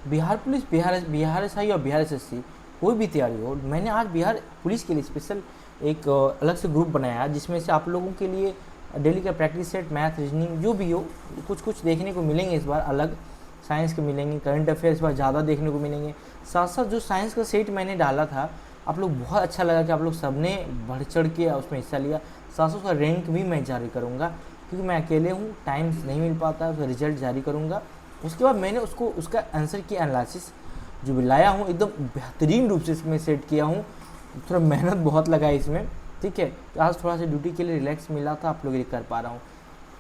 Bihar police, Bihar SI और Bihar SSC कोई भी तैयारी हो, मैंने आज बिहार पुलिस के लिए स्पेशल एक अलग से ग्रुप बनाया है, जिसमें से आप लोगों के लिए डेली का प्रैक्टिस सेट, मैथ, रीजनिंग जो भी हो, कुछ कुछ देखने को मिलेंगे इस बार अलग। साइंस के मिलेंगे, करंट अफेयर्स बार ज़्यादा देखने को मिलेंगे। साथ साथ जो साइंस का सेट मैंने डाला था, आप लोग बहुत अच्छा लगा कि आप लोग सबने बढ़ चढ़ के उसमें हिस्सा लिया। साथ साथ उसका रैंक भी मैं जारी करूँगा, क्योंकि मैं अकेले हूँ, टाइम नहीं मिल पाता, उसका रिजल्ट जारी करूँगा। उसके बाद मैंने उसका आंसर की एनालिसिस जो भी लाया हूँ, एकदम बेहतरीन रूप से इसमें सेट किया हूँ। थोड़ा मेहनत बहुत लगा है इसमें, ठीक है। आज थोड़ा सा ड्यूटी के लिए रिलैक्स मिला था, आप लोग ये कर पा रहा हूँ,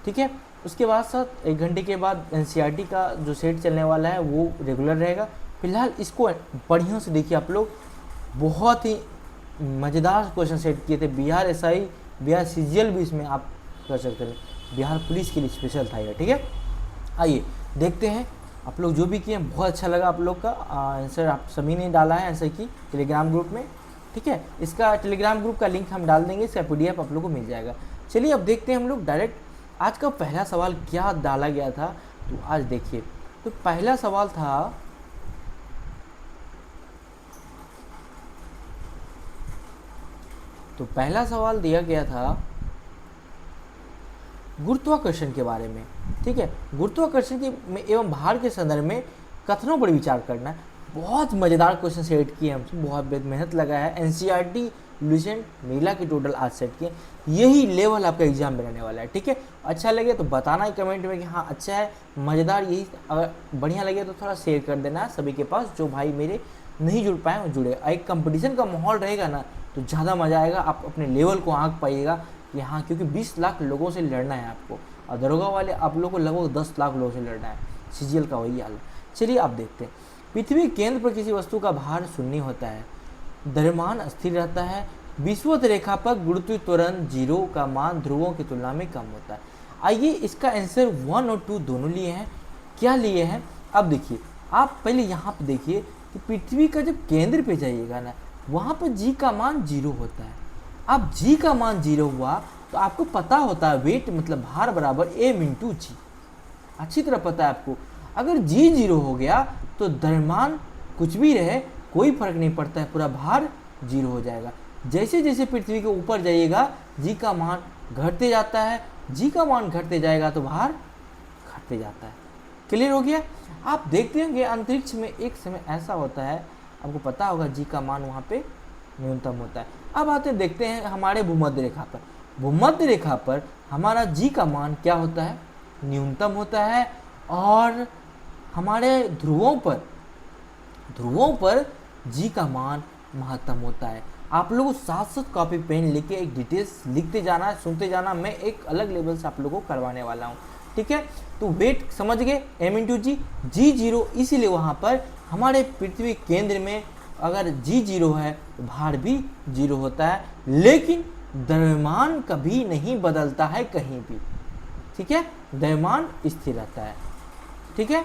ठीक है। उसके बाद साथ 1 घंटे के बाद एनसीईआरटी का जो सेट चलने वाला है वो रेगुलर रहेगा। फिलहाल इसको बढ़िया से देखिए आप लोग, बहुत ही मज़ेदार क्वेश्चन सेट किए थे। बिहार एसआई, बिहार सीजीएल भी इसमें आप कर सकते थे, बिहार पुलिस के लिए स्पेशल था ये, ठीक है। आइए देखते हैं आप लोग जो भी किए, बहुत अच्छा लगा आप लोग का आंसर। आप सभी ने डाला है आंसर की टेलीग्राम ग्रुप में, ठीक है। इसका टेलीग्राम ग्रुप का लिंक हम डाल देंगे, इसका पीडीएफ आप लोग को मिल जाएगा। चलिए अब देखते हैं हम लोग डायरेक्ट आज का पहला सवाल क्या डाला गया था। तो आज देखिए, तो पहला सवाल था, तो पहला सवाल दिया गया था गुरुत्वाकर्षण के बारे में, ठीक है। गुरुत्वाकर्षण के एवं भार के संदर्भ में कथनों पर विचार करना। बहुत मज़ेदार क्वेश्चन सेट किए हमसे, बहुत मेहनत लगा है। एनसीईआरटी, लुसेंट, नीला के टोटल आज सेट किए। यही लेवल आपका एग्जाम में रहने वाला है, ठीक है। अच्छा लगे तो बताना ही कमेंट में कि हाँ अच्छा है, मज़ेदार। यही अगर बढ़िया लगे तो थोड़ा शेयर कर देना सभी के पास, जो भाई मेरे नहीं जुड़ पाए वो जुड़े। एक कंपटीशन का माहौल रहेगा ना तो ज़्यादा मज़ा आएगा, आप अपने लेवल को आंक पाइएगा कि हाँ, क्योंकि 20 लाख लोगों से लड़ना है आपको, और दरोगा वाले आप लोगों को लगभग 10 लाख लोगों से लड़ना है। सीजीएल का वही हाल है। चलिए आप देखते हैं। पृथ्वी केंद्र पर किसी वस्तु का भार शून्य होता है, द्रव्यमान स्थिर रहता है, विषुवत रेखा पर गुरुत्वीय त्वरण 0 का मान ध्रुवों की तुलना में कम होता है। आइए इसका आंसर 1 और 2 दोनों लिए हैं। क्या लिए हैं अब देखिए, आप पहले यहाँ पर देखिए कि पृथ्वी का जब केंद्र पे जाइएगा ना, वहाँ पर जी का मान 0 होता है। अब जी का मान 0 हुआ तो आपको पता होता है वेट मतलब भार बराबर एम इंटू जी, अच्छी तरह पता है आपको। अगर जी 0 हो गया तो द्रव्यमान कुछ भी रहे कोई फर्क नहीं पड़ता है, पूरा भार 0 हो जाएगा। जैसे जैसे पृथ्वी के ऊपर जाइएगा जी का मान घटते जाता है, जी का मान घटते जाएगा तो भार घटते जाता है। क्लियर हो गया। आप देखते होंगे अंतरिक्ष में एक समय ऐसा होता है, आपको पता होगा जी का मान वहाँ पे न्यूनतम होता है। अब आते देखते हैं हमारे भूमध्य रेखा पर। भूमध्य रेखा पर हमारा जी का मान क्या होता है, न्यूनतम होता है, और हमारे ध्रुवों पर जी का मान महत्तम होता है। आप लोगों को साथ साथ कॉपी पेन लेके एक डिटेल्स लिखते जाना, सुनते जाना, मैं एक अलग लेवल से आप लोगों को करवाने वाला हूँ, ठीक है। तो वेट समझ गए, एम इंटू जी, जी 0, इसीलिए वहाँ पर हमारे पृथ्वी केंद्र में अगर जी 0 है तो भार भी 0 होता है, लेकिन द्रव्यमान कभी नहीं बदलता है कहीं भी, ठीक है। द्रव्यमान स्थिर रहता है, ठीक है।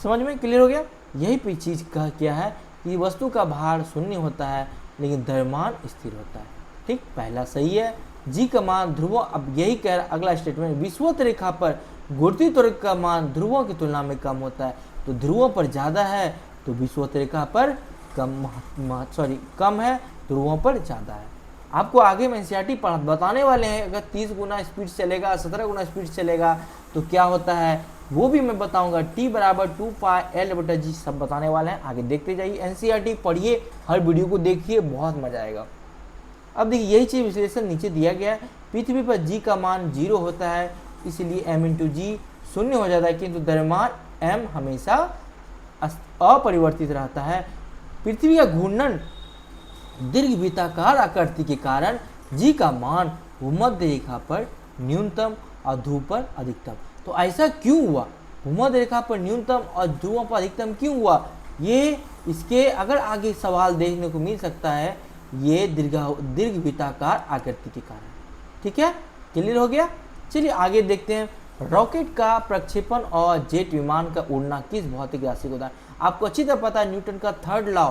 समझ में क्लियर हो गया। यही चीज़ का क्या है कि वस्तु का भार शून्य होता है लेकिन द्रव्यमान स्थिर होता है, ठीक। पहला सही है। जी का मान ध्रुवों, अब यही कह रहा अगला स्टेटमेंट, विषुवत रेखा पर गुरुत्वीय त्वरण का मान ध्रुवों की तुलना में कम होता है। तो ध्रुवों पर ज़्यादा है तो विषुवत रेखा पर कम है, ध्रुवों पर ज़्यादा है। आपको आगे में एनसीईआरटी बताने वाले हैं, अगर 30 गुना स्पीड चलेगा, 17 गुना स्पीड चलेगा तो क्या होता है वो भी मैं बताऊंगा। टी बराबर 2πL/g सब बताने वाले हैं, आगे देखते जाइए। एनसीईआरटी पढ़िए, हर वीडियो को देखिए, बहुत मजा आएगा। अब देखिए यही चीज़ विश्लेषण नीचे दिया गया है। पृथ्वी पर जी का मान 0 होता है, इसलिए एम इंटू जी शून्य हो जाता है, किंतु द्रव्यमान एम हमेशा अपरिवर्तित रहता है। पृथ्वी का घूर्णन दीर्घवृत्ताकार आकृति के कारण जी का मान भूमध्य रेखा पर न्यूनतम और ध्रुव पर अधिकतम। तो ऐसा क्यों हुआ, भूमध्य रेखा पर न्यूनतम और ध्रुवों पर अधिकतम क्यों हुआ, ये इसके अगर आगे सवाल देखने को मिल सकता है, ये दीर्घवृत्ताकार आकृति के कारण, ठीक है। क्लियर हो गया। चलिए आगे देखते हैं। रॉकेट का प्रक्षेपण और जेट विमान का उड़ना किस भौतिक राशि को होता है। आपको अच्छी तरह पता है न्यूटन का 3rd लॉ,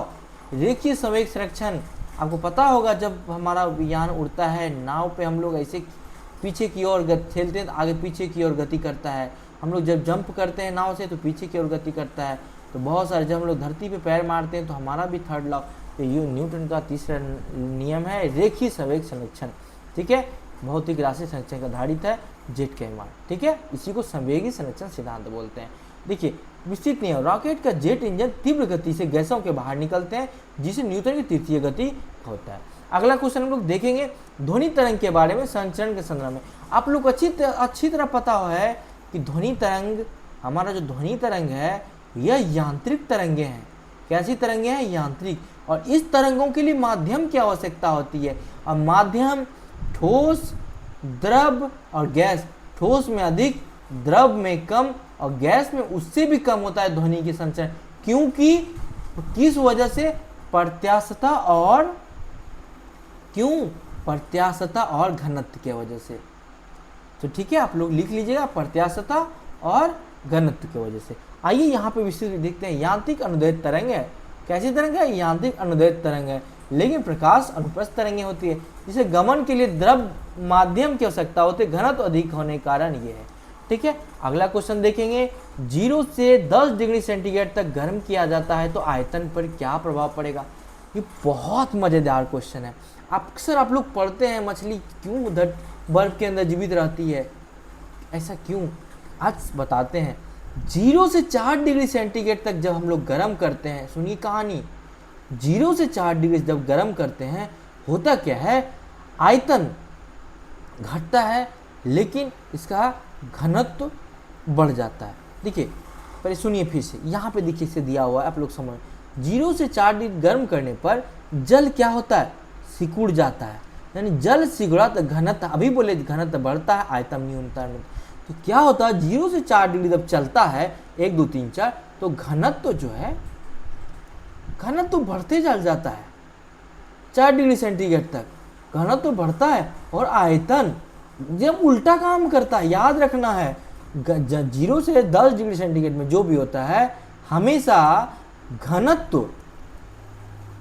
रेखीय संवेग संरक्षण। आपको पता होगा जब हमारा यान उड़ता है, नाव पे हम लोग ऐसे पीछे की ओर खेलते हैं तो आगे पीछे की ओर गति करता है। हम लोग जब जंप करते हैं नाव से तो पीछे की ओर गति करता है। तो बहुत सारे जब हम लोग धरती पे पैर मारते हैं तो हमारा भी थर्ड लॉ, तो ये न्यूटन का तीसरा नियम है रेखीय संवेग संरक्षण। ठीक है, भौतिक राशि संरक्षण का आधारित है जेट का विमान। ठीक है, इसी को संवेगी संरक्षण सिद्धांत बोलते हैं। देखिए विस्तृत नियम, रॉकेट का जेट इंजन तीव्र गति से गैसों के बाहर निकलते हैं जिसे न्यूटन की तृतीय गति होता है। अगला क्वेश्चन हम लोग देखेंगे ध्वनि तरंग के बारे में संचरण के संदर्भ में। आप लोग अच्छी तरह पता है कि ध्वनि तरंग, हमारा जो ध्वनि तरंग है यह यांत्रिक तरंगे हैं। कैसी तरंगे हैं? यांत्रिक। और इस तरंगों के लिए माध्यम की आवश्यकता होती है, और माध्यम ठोस, द्रव और गैस। ठोस में अधिक, द्रव में कम और गैस में उससे भी कम होता है ध्वनि की संचरण। क्योंकि किस वजह से? प्रत्यास्थता और प्रत्यास्थता और घनत्व की वजह से। तो ठीक है, आप लोग लिख लीजिएगा प्रत्यास्थता और घनत्व की वजह से। आइए यहाँ पे विस्तृत देखते हैं। यांत्रिक अनुदैर्ध्य तरंग है। कैसी तरंग है? यांत्रिक अनुदैर्ध्य तरंग है, लेकिन प्रकाश अनुप्रस्थ तरंगें होती है जिसे गमन के लिए द्रव माध्यम की आवश्यकता होती है, घनत्व अधिक होने के कारण ये है। ठीक है, अगला क्वेश्चन देखेंगे। 0 से 10 डिग्री सेंटीग्रेड तक गर्म किया जाता है तो आयतन पर क्या प्रभाव पड़ेगा? ये बहुत मजेदार क्वेश्चन है। अक्सर आप लोग पढ़ते हैं मछली क्यों उधर बर्फ के अंदर जीवित रहती है, ऐसा क्यों? आज बताते हैं। 0 से 4 डिग्री सेंटीग्रेड तक जब हम लोग गर्म करते हैं, सुनिए कहानी, 0 से 4 डिग्री जब गर्म करते हैं होता क्या है? आयतन घटता है लेकिन इसका घनत्व बढ़ जाता है। देखिए पहले सुनिए फिर से, यहाँ पे देखिए इसे दिया हुआ है, आप लोग समझ। 0 से 4 डिग्री गर्म करने पर जल क्या होता है? सिकुड़ जाता है, यानी जल सिकुड़ा तो घनत्व, अभी बोले घनत्व बढ़ता है, आयतन न्यूनतम। तो क्या होता है? 0 से 4 डिग्री जब चलता है 1 2 3 4, तो घनत्व जो है घनत्व बढ़ते चल जाता है। 4 डिग्री सेंटीग्रेड तक घनत्व बढ़ता है और आयतन जब उल्टा काम करता है। याद रखना है 0 से 10 डिग्री सेंटीग्रेड में जो भी होता है हमेशा घनत्व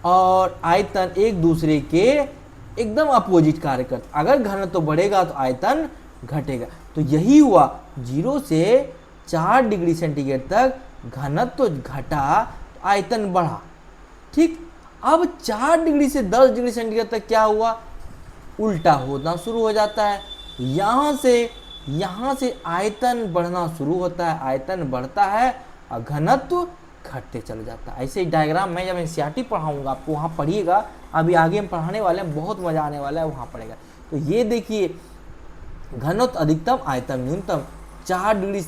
और आयतन एक दूसरे के एकदम अपोजिट कार्य करते। अगर घनत्व बढ़ेगा तो आयतन घटेगा। तो यही हुआ, 0 से 4 डिग्री सेंटीग्रेड तक घनत्व घटा, आयतन बढ़ा। ठीक, अब 4 डिग्री से 10 डिग्री सेंटीग्रेड तक क्या हुआ? उल्टा होना शुरू हो जाता है। यहाँ से आयतन बढ़ना शुरू होता है, आयतन बढ़ता है और घनत्व घटते चले जाता है। ऐसे ही डायग्राम मैं जब एनसीईआरटी पढ़ाऊंगा आपको, वहाँ पढ़िएगा, अभी आगे हम पढ़ाने वाले हैं, बहुत मजा आने वाला है, वहाँ पढ़ेगा। तो ये देखिए, घनत्व अधिकतम, आयतन न्यूनतम। 4 डिग्री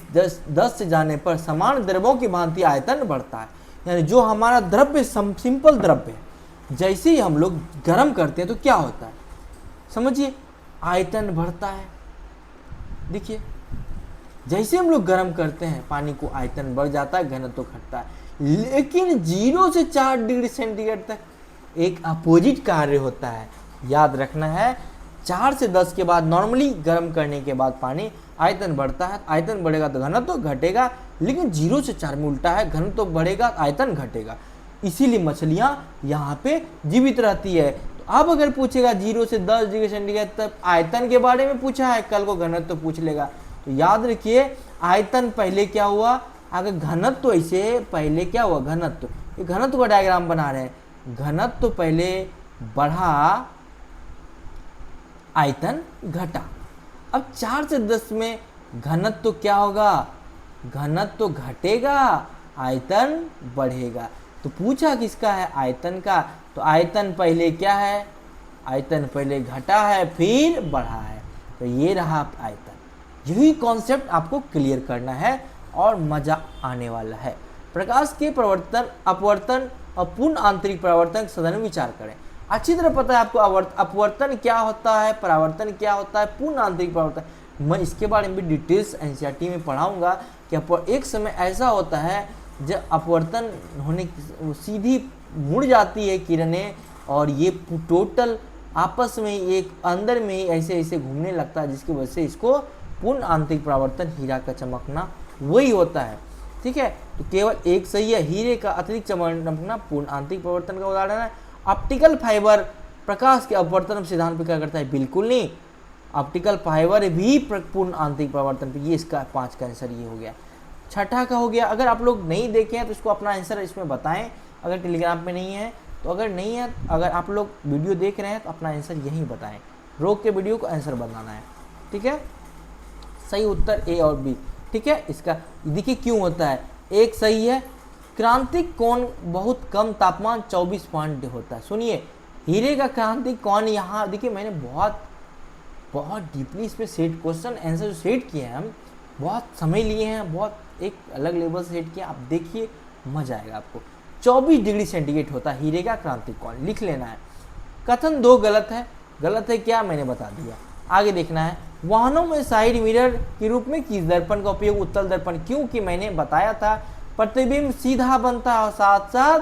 10 से जाने पर समान द्रव्यों की भांति आयतन बढ़ता है। यानी जो हमारा द्रव्य सिंपल द्रव्य है, जैसे ही हम लोग गर्म करते हैं तो क्या होता है? समझिए, आयतन बढ़ता है। देखिए जैसे हम लोग गर्म करते हैं पानी को, आयतन बढ़ जाता है, घनत्व घटता है। लेकिन 0 से 4 डिग्री सेंटीग्रेड तक एक अपोजिट कार्य होता है। याद रखना है, 4 से 10 के बाद नॉर्मली गर्म करने के बाद पानी आयतन बढ़ता है, आयतन बढ़ेगा तो घनत्व घटेगा। लेकिन 0 से 4 में उल्टा है, घनत्व बढ़ेगा आयतन घटेगा। इसीलिए मछलियाँ यहाँ पे जीवित रहती है। तो अब अगर पूछेगा 0 से 10 डिग्री सेंटीग्रेड तक आयतन के बारे में पूछा है, कल को घनत्व पूछ लेगा। तो याद रखिए, आयतन पहले क्या हुआ, अगर घनत्व ऐसे पहले क्या हुआ? घनत्व, ये घनत्व का डायग्राम बना रहे हैं। घनत्व पहले बढ़ा, आयतन घटा। अब 4 से 10 में घनत्व क्या होगा? घनत्व घटेगा, आयतन बढ़ेगा। तो पूछा किसका है? आयतन का। तो आयतन पहले क्या है? आयतन पहले घटा है फिर बढ़ा है। तो ये रहा आयतन। यही कॉन्सेप्ट आपको क्लियर करना है और मजा आने वाला है। प्रकाश के प्रवर्तन, अपवर्तन और पूर्ण आंतरिक परावर्तन सदन विचार करें। अच्छी तरह पता है आपको अपवर्तन क्या होता है, परावर्तन क्या होता है, पूर्ण आंतरिक परावर्तन। मैं इसके बारे में भी डिटेल्स एनसीईआरटी में पढ़ाऊंगा कि एक समय ऐसा होता है जब अपवर्तन होने सीधी मुड़ जाती है किरणें और ये टोटल आपस में एक अंदर में ऐसे ऐसे घूमने लगता है, जिसकी वजह से इसको पूर्ण आंतरिक परावर्तन, हीरा का चमकना वही होता है। ठीक है, तो केवल एक सही है, हीरे का अतिरिक्त चमकना पूर्ण आंतरिक परावर्तन का उदाहरण है। ऑप्टिकल फाइबर प्रकाश के अपवर्तन सिद्धांत पर क्या करता है? बिल्कुल नहीं, ऑप्टिकल फाइबर भी पूर्ण आंतरिक परावर्तन पे। ये इसका 5 का आंसर ये हो गया। छठा का हो गया। अगर आप लोग नहीं देखे हैं तो इसको अपना आंसर इसमें बताएं, अगर टेलीग्राम पे नहीं है तो। अगर नहीं है, अगर आप लोग वीडियो देख रहे हैं तो अपना आंसर यहीं बताएं, रोक के वीडियो को आंसर बताना है, ठीक है। सही उत्तर ए और बी, ठीक है। इसका देखिए क्यों होता है, एक सही है। क्रांतिक कोण बहुत कम तापमान 24 पॉइंट होता है। सुनिए, हीरे का क्रांतिक कोण यहाँ देखिए, मैंने बहुत डीपली इस पर सेट क्वेश्चन आंसर जो सेट किए हैं, हम बहुत समय लिए हैं, बहुत एक अलग लेवल से सेट किया। आप देखिए मजा आएगा आपको। 24 डिग्री सेंटीग्रेड होता है हीरे का क्रांतिक कोण, लिख लेना है। कथन 2 गलत है। गलत है क्या, मैंने बता दिया, आगे देखना है। वाहनों में साइड मिरर के रूप में किस दर्पण का उपयोग, उत्तल दर्पण, क्योंकि मैंने बताया था प्रतिबिंब सीधा बनता है और साथ साथ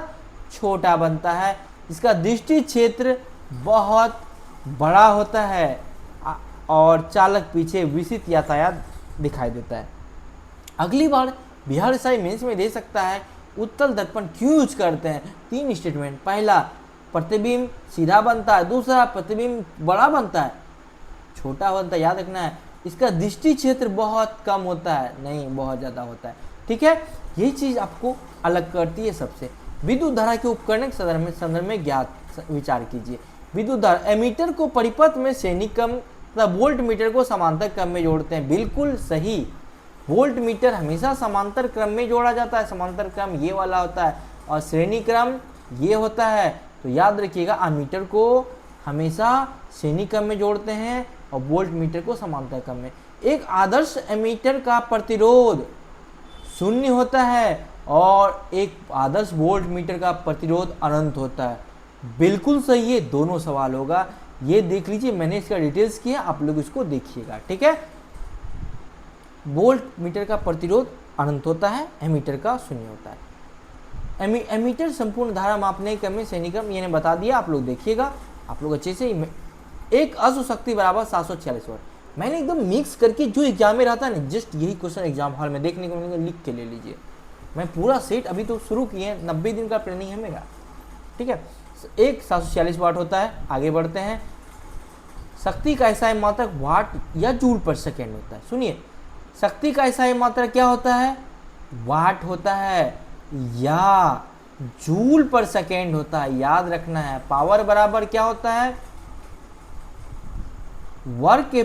छोटा बनता है। इसका दृष्टि क्षेत्र बहुत बड़ा होता है और चालक पीछे विस्तृत यातायात दिखाई देता है। अगली बार बिहार एसआई मेंस में दे सकता है उत्तल दर्पण क्यों यूज करते हैं। 3 स्टेटमेंट, पहला प्रतिबिंब सीधा बनता है, दूसरा प्रतिबिंब बड़ा बनता है, छोटा बनता है, याद रखना है। इसका दृष्टि क्षेत्र बहुत कम होता है, नहीं बहुत ज़्यादा होता है, ठीक है। यही चीज़ आपको अलग करती है सबसे। विद्युत धारा के उपकरण के संदर्भ में ज्ञात विचार कीजिए। विद्युत धारा एमीटर को परिपथ में श्रेणी क्रम तथा वोल्ट मीटर को समांतर क्रम में जोड़ते हैं, बिल्कुल सही। वोल्ट मीटर हमेशा समांतर क्रम में जोड़ा जाता है, समांतर क्रम ये वाला होता है और श्रेणी क्रम ये होता है। तो याद रखिएगा, अमीटर को हमेशा श्रेणी क्रम में जोड़ते हैं और वोल्ट मीटर को समांतर क्रम में। एक आदर्श एमीटर का प्रतिरोध 0 होता है और एक आदर्श वोल्ट मीटर का प्रतिरोध अनंत होता है, बिल्कुल सही है। दोनों सवाल होगा, ये देख लीजिए, मैंने इसका डिटेल्स किया, आप लोग इसको देखिएगा, ठीक है। वोल्ट मीटर का प्रतिरोध अनंत होता है, एमीटर का 0 होता है। एमीटर संपूर्ण धारा मापने क्रम में श्रेणी क्रम, ये बता दिया, आप लोग देखिएगा, आप लोग अच्छे से। एक अश्व शक्ति बराबर 746 वाट, मैंने एकदम मिक्स करके जो एग्जाम में रहता है ना, जस्ट यही क्वेश्चन एग्जाम हॉल में देखने को मिलेगा, लिख के ले लीजिए। मैं पूरा सेट अभी तो शुरू किए हैं, 90 दिन का प्लानिंग है मेरा, ठीक है। एक 746 वाट होता है। आगे बढ़ते हैं। शक्ति का ऐसा मात्रक वाट या जूल पर सेकेंड होता है। सुनिए, शक्ति का ऐसा मात्रक क्या होता है, वाट होता है या जूल पर सेकेंड होता है, याद रखना है। पावर बराबर क्या होता है, वर्क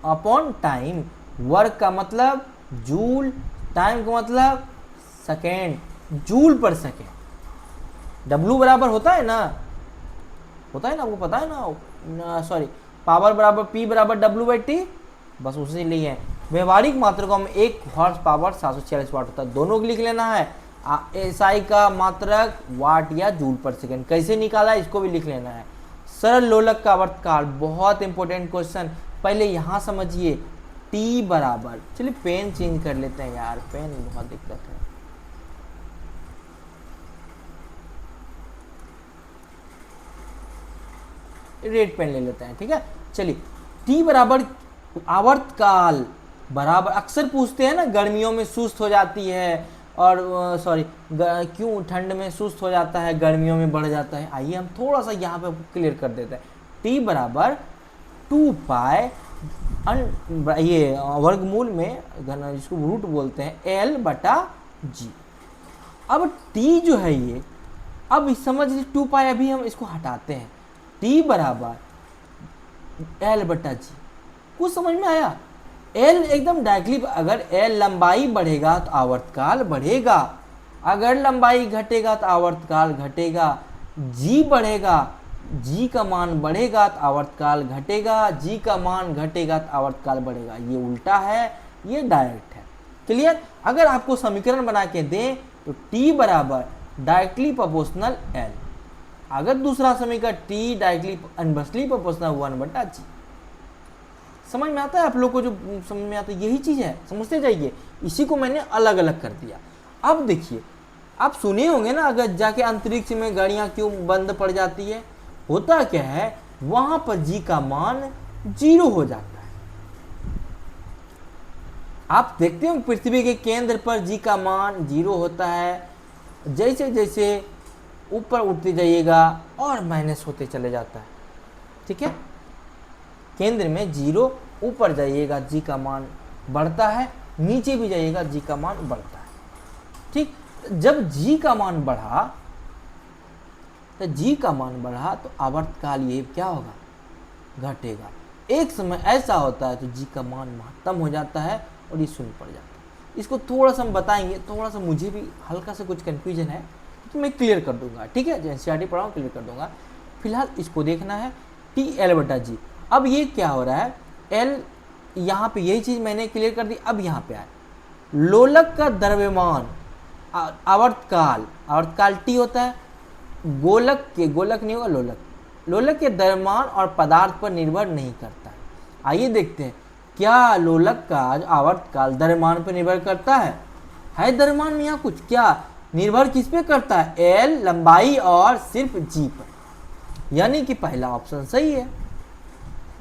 अपॉन टाइम। वर्क का मतलब जूल, टाइम का मतलब सेकेंड, जूल पर सेकेंड। डब्लू बराबर होता है ना, आपको पता है ना, सॉरी, पावर बराबर पी बराबर डब्लू बाई टी, बस उसी लिए है। व्यवहारिक मात्रकों में 1 हॉर्स पावर 746 वाट होता है, दोनों को लिख लेना है। एसआई का मात्रक वाट या जूल पर सेकेंड, कैसे निकाला इसको भी लिख लेना है। सरल लोलक का आवर्तकाल, बहुत इंपॉर्टेंट क्वेश्चन, पहले यहाँ समझिए। टी बराबर, चलिए पेन चेंज कर लेते हैं यार, पेन बहुत दिक्कत है। रेड पेन ले लेते हैं, ठीक है। चलिए, टी बराबर आवर्तकाल बराबर, अक्सर पूछते हैं ना, गर्मियों में सुस्त हो जाती है और सॉरी क्यों ठंड में सुस्त हो जाता है, गर्मियों में बढ़ जाता है। आइए हम थोड़ा सा यहाँ पे क्लियर कर देते हैं। टी बराबर 2 पाई ये वर्गमूल में घन, जिसको रूट बोलते हैं, एल बटा जी। अब टी जो है ये, अब समझ लीजिए 2 पाई, अभी हम इसको हटाते हैं। टी बराबर एल बटा जी, कुछ समझ में आया। एल एकदम डायरेक्टली, अगर एल लंबाई बढ़ेगा तो आवर्तकाल बढ़ेगा, अगर लंबाई घटेगा तो आवर्तकाल घटेगा। जी बढ़ेगा, जी का मान बढ़ेगा तो आवर्तकाल घटेगा, जी का मान घटेगा तो आवर्तकाल बढ़ेगा। ये उल्टा है, ये डायरेक्ट है। क्लियर। अगर आपको समीकरण बना के दें तो टी बराबर डायरेक्टली प्रोपोर्शनल एल, अगर दूसरा समीकरण टी डायरेक्टली इनवर्सली प्रोपोर्शनल 1 बटा जी। समझ में आता है आप लोग को, जो समझ में आता है यही चीज़ है, समझते जाइए। इसी को मैंने अलग अलग कर दिया। अब देखिए, आप सुने होंगे ना, अगर जाके अंतरिक्ष में गाड़ियाँ क्यों बंद पड़ जाती है, होता क्या है, वहाँ पर जी का मान 0 हो जाता है। आप देखते हो पृथ्वी के केंद्र पर जी का मान 0 होता है, जैसे जैसे ऊपर उठते जाइएगा और माइनस होते चले जाता है, ठीक है। केंद्र में 0, ऊपर जाइएगा जी का मान बढ़ता है, नीचे भी जाइएगा जी का मान बढ़ता है। ठीक, जब जी का मान बढ़ा तो जी का मान बढ़ा तो आवर्तकाल ये क्या होगा, घटेगा। एक समय ऐसा होता है तो जी का मान महत्तम हो जाता है और ये शून्य पड़ जाता है। इसको थोड़ा सा हम बताएंगे, थोड़ा सा मुझे भी हल्का सा कुछ कन्फ्यूजन है तो मैं क्लियर कर दूंगा, ठीक है, जो एनसीईआरटी पढ़ा हूँ क्लियर कर दूंगा। फिलहाल इसको देखना है टी एल बटा जी। अब ये क्या हो रहा है, एल यहाँ पे यही चीज़ मैंने क्लियर कर दी। अब यहाँ पे आए लोलक का द्रव्यमान आवर्तकाल, आवर्तकाल टी होता है, गोलक के, गोलक नहीं होगा लोलक, लोलक के द्रव्यमान और पदार्थ पर निर्भर नहीं करता है। आइए देखते हैं क्या लोलक का आवर्तकाल द्रव्यमान पर निर्भर करता है द्रव्यमान में यहाँ कुछ, क्या निर्भर किस पे करता है, एल लंबाई और सिर्फ जी पर, यानी कि पहला ऑप्शन सही है।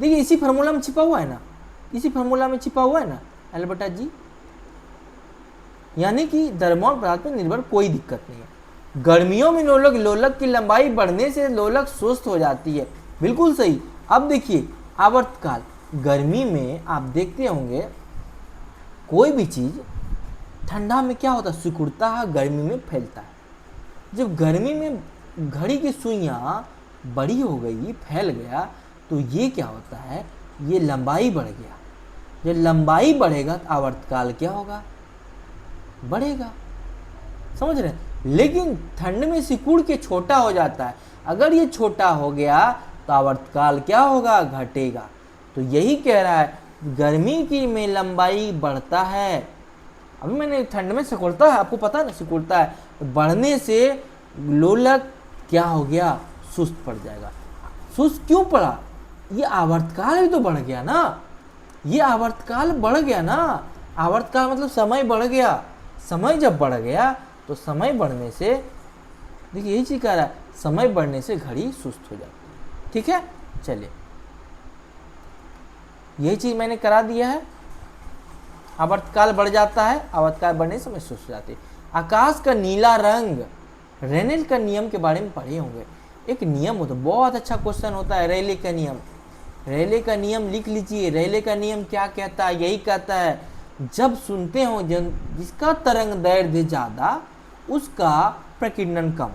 देखिए इसी फार्मूला में छिपा हुआ है ना, इसी फार्मूला में छिपा हुआ है ना एल बटा जी, यानी कि द्रव्यमान पदार्थ पर निर्भर कोई दिक्कत नहीं है। गर्मियों में लोलक की लंबाई बढ़ने से लोलक सुस्त हो जाती है, बिल्कुल सही। अब देखिए आवर्तकाल, गर्मी में आप देखते होंगे कोई भी चीज़ ठंडा में क्या होता है, सिकुड़ता है, गर्मी में फैलता है। जब गर्मी में घड़ी की सुइयाँ बड़ी हो गई, फैल गया, तो ये क्या होता है, ये लंबाई बढ़ गया। जब लंबाई बढ़ेगा तो आवर्तकाल क्या होगा, बढ़ेगा, समझ रहे हैं। लेकिन ठंड में सिकुड़ के छोटा हो जाता है, अगर ये छोटा हो गया तो आवर्तकाल क्या होगा, घटेगा। तो यही कह रहा है गर्मी की में लंबाई बढ़ता है, अभी मैंने ठंड में सिकुड़ता है, आपको पता है ना सिकुड़ता है, तो बढ़ने से लोलक क्या हो गया, सुस्त पड़ जाएगा। सुस्त क्यों पड़ा, ये आवर्तकाल भी तो बढ़ गया ना, ये आवर्तकाल बढ़ गया ना, आवर्तकाल मतलब समय बढ़ गया। समय जब बढ़ गया तो समय बढ़ने से, देखिए यही चीज कह रहा है, समय बढ़ने से घड़ी सुस्त हो जाती है, ठीक है। चलिए यही चीज मैंने करा दिया है, आवर्तकाल बढ़ जाता है, आवर्तकाल बढ़ने से समय सुस्त हो जाती है। आकाश का नीला रंग, रेनेल का नियम के बारे में पढ़े होंगे, एक नियम होता है, बहुत अच्छा क्वेश्चन होता है, रेले का नियम। रेले का नियम लिख लीजिए, रेले का नियम क्या कहता है, यही कहता है जब सुनते हो जिसका तरंग दैर्ध्य ज्यादा उसका प्रकीर्णन कम,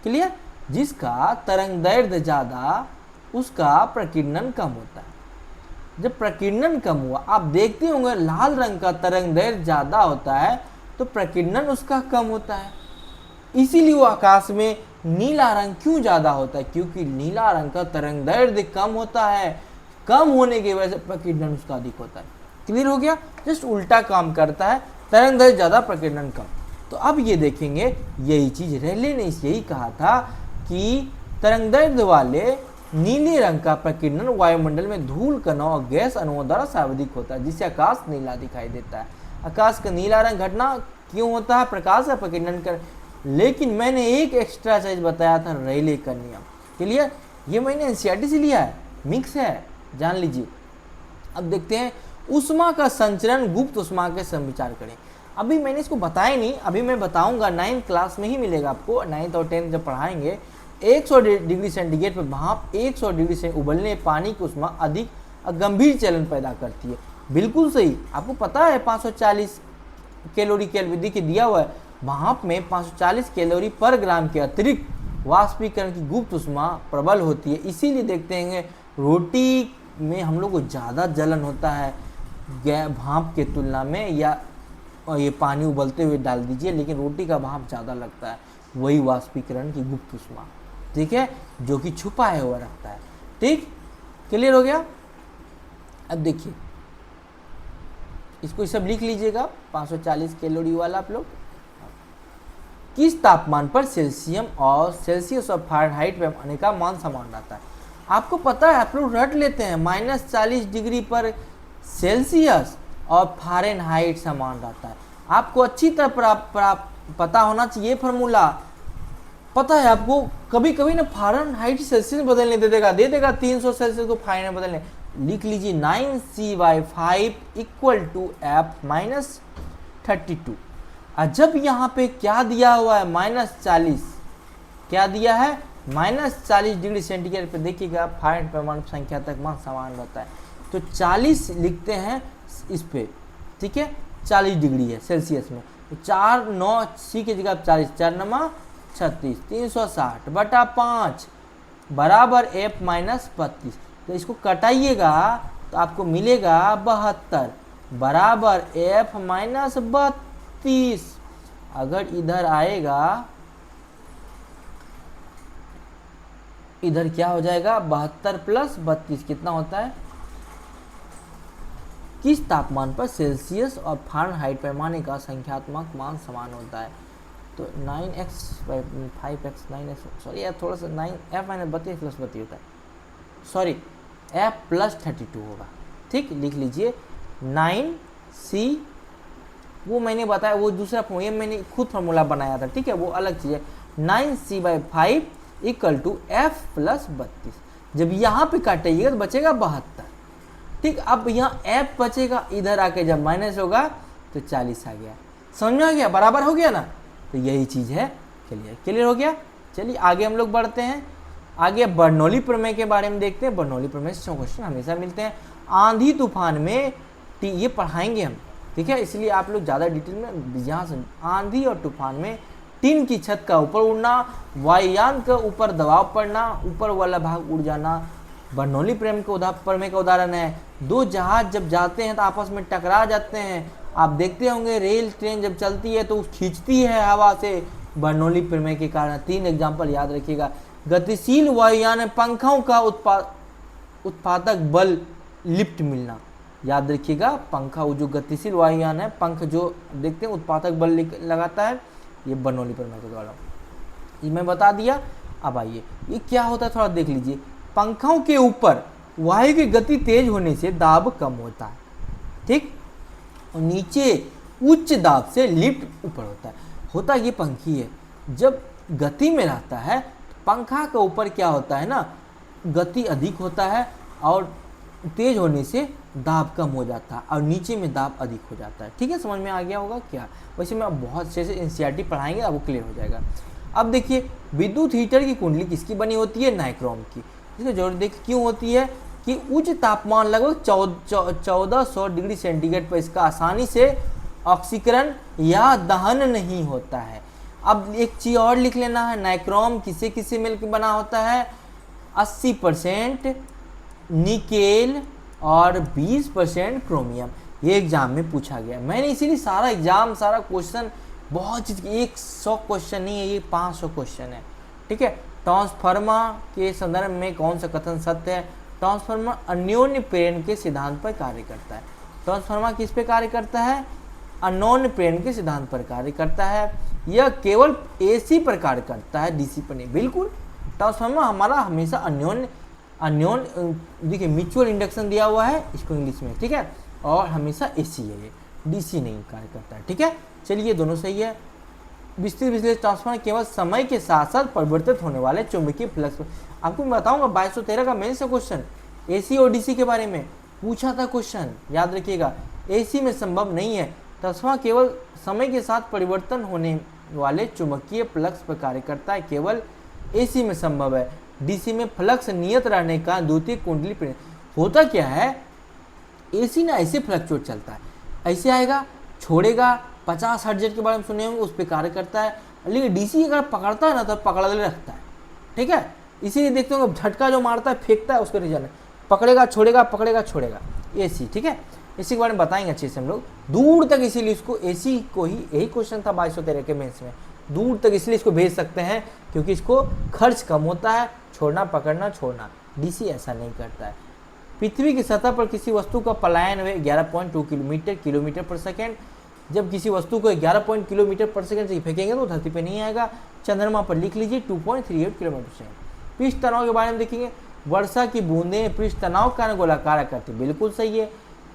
क्लियर, जिसका तरंग दैर्ध्य ज्यादा उसका प्रकीर्णन कम होता है। जब प्रकीर्णन कम हुआ, आप देखते होंगे लाल रंग का तरंग दैर्ध्य ज्यादा होता है तो प्रकीर्णन उसका कम होता है, इसीलिए वो आकाश में नीला रंग क्यों ज्यादा होता है, क्योंकि नीला रंग का तरंग दैर्ध्य कम होता है, कम होने की वजह से प्रकीर्णन उसका अधिक होता है। क्लियर हो गया, जस्ट उल्टा काम करता है, तरंग दैर्ध्य ज्यादा प्रकीर्णन कम। तो अब ये देखेंगे यही चीज रेले ने यही कहा था कि तरंग दैर्ध्य वाले नीले रंग का प्रकीर्णन वायुमंडल में धूल कणों और गैस अणुओं द्वारा सर्वाधिक होता है, जिससे आकाश नीला दिखाई देता है। आकाश का नीला रंग घटना क्यों होता है, प्रकाश का प्रकीर्णन कर। लेकिन मैंने एक एक्स्ट्रा चीज बताया था, रेले का नियम, क्लियर, ये मैंने एनसीईआरटी से लिया है, मिक्स है, जान लीजिए। अब देखते हैं उष्मा का संचरण गुप्त उष्मा के समविचार करें। अभी मैंने इसको बताया नहीं, अभी मैं बताऊंगा, 9th क्लास में ही मिलेगा आपको, 9th और 10th जब पढ़ाएंगे। 100 डिग्री सेंटीग्रेड पर भाप 100 डिग्री से उबलने पानी की उष्मा अधिक गंभीर चलन पैदा करती है, बिल्कुल सही। आपको पता है 540 कैलोरी केल्विन के दिया हुआ है, भाप में 540 कैलोरी पर ग्राम के अतिरिक्त वाष्पीकरण की गुप्त उष्मा प्रबल होती है, इसीलिए देखते हैं रोटी में हम लोग को ज़्यादा जलन होता है भाप के तुलना में, या ये पानी उबलते हुए डाल दीजिए, लेकिन रोटी का भाप ज़्यादा लगता है, वही वाष्पीकरण की गुप्त उष्मा, ठीक है, जो कि छुपा है हुआ रखता है। ठीक, क्लियर हो गया। अब देखिए इसको सब लिख लीजिएगा, 540 कैलोरी वाला आप लोग। किस तापमान पर सेल्सियस और फ़ारेनहाइट में आने का मान समान रहता है। आपको पता है, आप लोग रट लेते हैं, -40 डिग्री पर सेल्सियस और फ़ारेनहाइट समान रहता है। आपको अच्छी तरह पता होना चाहिए फार्मूला। पता है आपको, कभी कभी ना फ़ारेनहाइट सेल्सियस बदलने दे देगा 300 सेल्सियस को फ़ारेनहाइट बदलने। लिख लीजिए 9C/5 = F - 32। और जब यहाँ पे क्या दिया हुआ है, -40, क्या दिया है, -40 डिग्री सेंटीग्रेड पे देखिएगा फ़ारेनहाइट परमाणु संख्या तक मान समान रहता है, तो 40 लिखते हैं इस पे, ठीक है, 40 डिग्री है सेल्सियस में, तो 4 9 सी की जगह 40, 4 नमा 36, 360 बटा 5 बराबर f माइनस 32। तो इसको कटाइएगा तो आपको मिलेगा 72 बराबर f माइनस 32। अगर इधर आएगा, इधर क्या हो जाएगा, 72 प्लस 32 कितना होता है, किस तापमान पर सेल्सियस और फ़ारेनहाइट पैमाने का संख्यात्मक मान समान होता है। तो 9x 5x 9x, सॉरी यार थोड़ा सा 9f माइनस 32 प्लस 32 होता है, सॉरी f प्लस 32 होगा। ठीक, लिख लीजिए 9c, वो मैंने बताया, वो दूसरा ये मैंने खुद फार्मूला बनाया था, ठीक है, वो अलग चीज़ है। 9c/5 equal to f plus 32। जब यहाँ पे काटेगा तो बचेगा 72। ठीक, अब यहाँ f बचेगा, इधर आके जब माइनस होगा तो 40 आ गया। समझ में आ गया, बराबर हो गया ना। तो यही चीज़ है, क्लियर हो गया। चलिए आगे हम लोग बढ़ते हैं। आगे बर्नौली प्रमेय के बारे में देखते हैं। बर्नौली प्रमेय से क्वेश्चन हमेशा मिलते हैं। आंधी तूफान में ये पढ़ाएंगे हम, ठीक है, इसलिए आप लोग ज़्यादा डिटेल में यहाँ से। आंधी और तूफान में टीन की छत का ऊपर उड़ना, वायुयान का ऊपर दबाव पड़ना, ऊपर वाला भाग उड़ जाना बर्नौली प्रमेय का उदाहरण है। दो जहाज जब जाते हैं तो आपस में टकरा जाते हैं। आप देखते होंगे रेल ट्रेन जब चलती है तो खींचती है हवा से, बर्नौली प्रमेय के कारण। 3 एग्जाम्पल याद रखिएगा। गतिशील वायुयान में पंखों का उत्पादक बल लिफ्ट मिलना, याद रखिएगा। पंखा, वो जो गतिशील वायुयान है, पंख जो देखते हैं उत्पादक बल लगाता है, ये बर्नौली प्रमेय के द्वारा, ये मैं बता दिया। अब आइए, ये क्या होता है थोड़ा देख लीजिए। पंखों के ऊपर वायु की गति तेज होने से दाब कम होता है, ठीक, और नीचे उच्च दाब से लिफ्ट ऊपर होता है। होता ये पंखी है, जब गति में रहता है पंखा के ऊपर क्या होता है ना, गति अधिक होता है और तेज होने से दाब कम हो जाता है, और नीचे में दाब अधिक हो जाता है। ठीक है, समझ में आ गया होगा क्या। वैसे मैं अब बहुत अच्छे से एनसीईआरटी पढ़ाएंगे, आपको क्लियर हो जाएगा। अब देखिए, विद्युत हीटर की कुंडली किसकी बनी होती है, नाइक्रोम की। इसकी जरूरत देखिए क्यों होती है कि उच्च तापमान लगभग 1400 डिग्री सेंटीग्रेड पर इसका आसानी से ऑक्सीकरण या दहन नहीं होता है। अब एक चीज़ और लिख लेना है, नाइक्रोम किसे किसे मिलकर बना होता है, 80% निकेल और 20% क्रोमियम। ये एग्जाम में पूछा गया, मैंने इसीलिए सारा एग्जाम, सारा क्वेश्चन, बहुत चीज़, 100 क्वेश्चन नहीं है, ये 500 क्वेश्चन है। ठीक है, ट्रांसफार्मर के संदर्भ में कौन सा कथन सत्य है। ट्रांसफार्मर अन्योन्य प्रेरण के सिद्धांत पर कार्य करता है। ट्रांसफार्मर किस पे कार्य करता है, अन्योन्य प्रेरण के सिद्धांत पर कार्य करता है। यह केवल एसी पर कार्य करता है, डीसी पर नहीं। बिल्कुल, ट्रांसफार्मर हमारा हमेशा अन्योन्य देखिए म्यूचुअल इंडक्शन दिया हुआ है इसको इंग्लिश में, ठीक है, और हमेशा एसी है, ये डीसी नहीं कार्य करता है। ठीक है, चलिए दोनों सही है। विस्तृत विश्लेषण ट्रांसफार्मर केवल समय के साथ साथ परिवर्तित होने वाले चुंबकीय फ्लक्स। आपको मैं बताऊंगा 2213 का मेन से क्वेश्चन एसी और डीसी के बारे में पूछा था क्वेश्चन, याद रखिएगा। एसी में संभव नहीं है, ट्रांसफार्मर केवल समय के साथ परिवर्तन होने वाले चुंबकीय फ्लक्स पर कार्य करता है, केवल एसी में संभव है। डीसी में फ्लक्स नियत रहने का द्वितीय कुंडली प्रेरण। होता क्या है, एसी ना ऐसे फ्लक्चुएट चलता है, ऐसे आएगा छोड़ेगा, 50 हर्ट्ज के बारे में सुने होंगे, उस पर कार्य करता है। लेकिन डीसी अगर पकड़ता है ना तो पकड़ ले रखता है, ठीक है, इसीलिए देखते होंगे झटका जो मारता है फेंकता है, उसका रीजन है पकड़ेगा छोड़ेगा पकड़ेगा छोड़ेगा, एसी। ठीक है, इसी के बारे में बताएंगे अच्छे से हम लोग दूर तक, इसीलिए इसको एसी को ही, यही क्वेश्चन था 2213 के मेंस में, दूर तक इसलिए इसको भेज सकते हैं क्योंकि इसको खर्च कम होता है, छोड़ना पकड़ना छोड़ना। डीसी ऐसा नहीं करता है। पृथ्वी की सतह पर किसी वस्तु का पलायन हुए 11.2 किलोमीटर पर सेकेंड। जब किसी वस्तु को 11 किलोमीटर पर सेकेंड से फेंकेंगे तो धरती पे नहीं आएगा। चंद्रमा पर लिख लीजिए 2.38 किलोमीटर पर सेकेंड। पृष्ठ तनाव के बारे में देखेंगे, वर्षा की बूंदें पृष्ठ तनाव का गोलाकार करती, बिल्कुल सही है।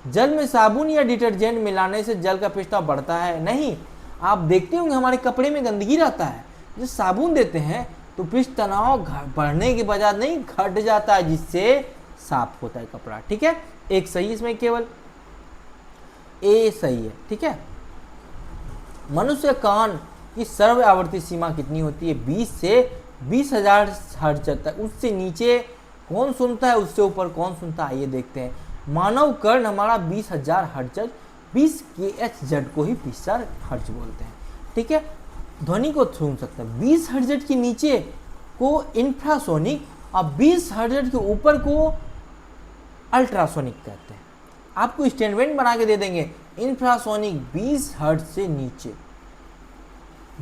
जल में साबुन या डिटर्जेंट मिलाने से जल का पृष्ठ तनाव बढ़ता है, नहीं। आप देखते होंगे हमारे कपड़े में गंदगी रहता है, जो साबुन देते हैं तो पृष्ठ तनाव बढ़ने के बजाय नहीं घट जाता है, जिससे साफ होता है कपड़ा। ठीक है, एक सही इसमें केवल ए सही है। ठीक है, मनुष्य कान की सर्व आवृत्ति सीमा कितनी होती है, 20 से 20,000 हर्ट्ज तक। उससे नीचे कौन सुनता है, उससे ऊपर कौन सुनता है, ये देखते हैं। मानव कर्ण हमारा 20,000 हर्ट्ज 20 kHz को ही 20 हर्ट्ज बोलते हैं। ठीक है, ध्वनि को सुन सकते हैं। 20 हर्ट्ज के नीचे को इंफ्रासोनिक और 20 हर्ट्ज के ऊपर को अल्ट्रासोनिक कहते हैं। आपको स्टेटमेंट बना के दे देंगे, इंफ्रासोनिक 20 हर्ट्ज से नीचे,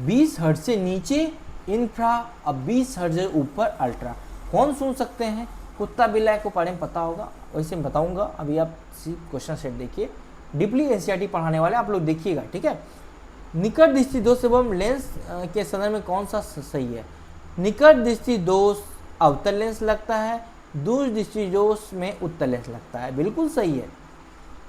20 हर्ट्ज से नीचे इंफ्रा और 20 हर्ट्ज से ऊपर अल्ट्रा। कौन सुन सकते हैं? कुत्ता बिल्ला को पढ़े में पता होगा, वैसे मैं बताऊंगा। अभी आप क्वेश्चन सेट देखिए, डीपली एनसीईआरटी पढ़ाने वाले आप लोग देखिएगा। ठीक है, निकट दृष्टि दोष एवं लेंस के संदर्भ में कौन सा सही है? निकट दृष्टि दोष अवतल लेंस लगता है, दूर दृष्टि दोष में उत्तल लेंस लगता है। बिल्कुल सही है।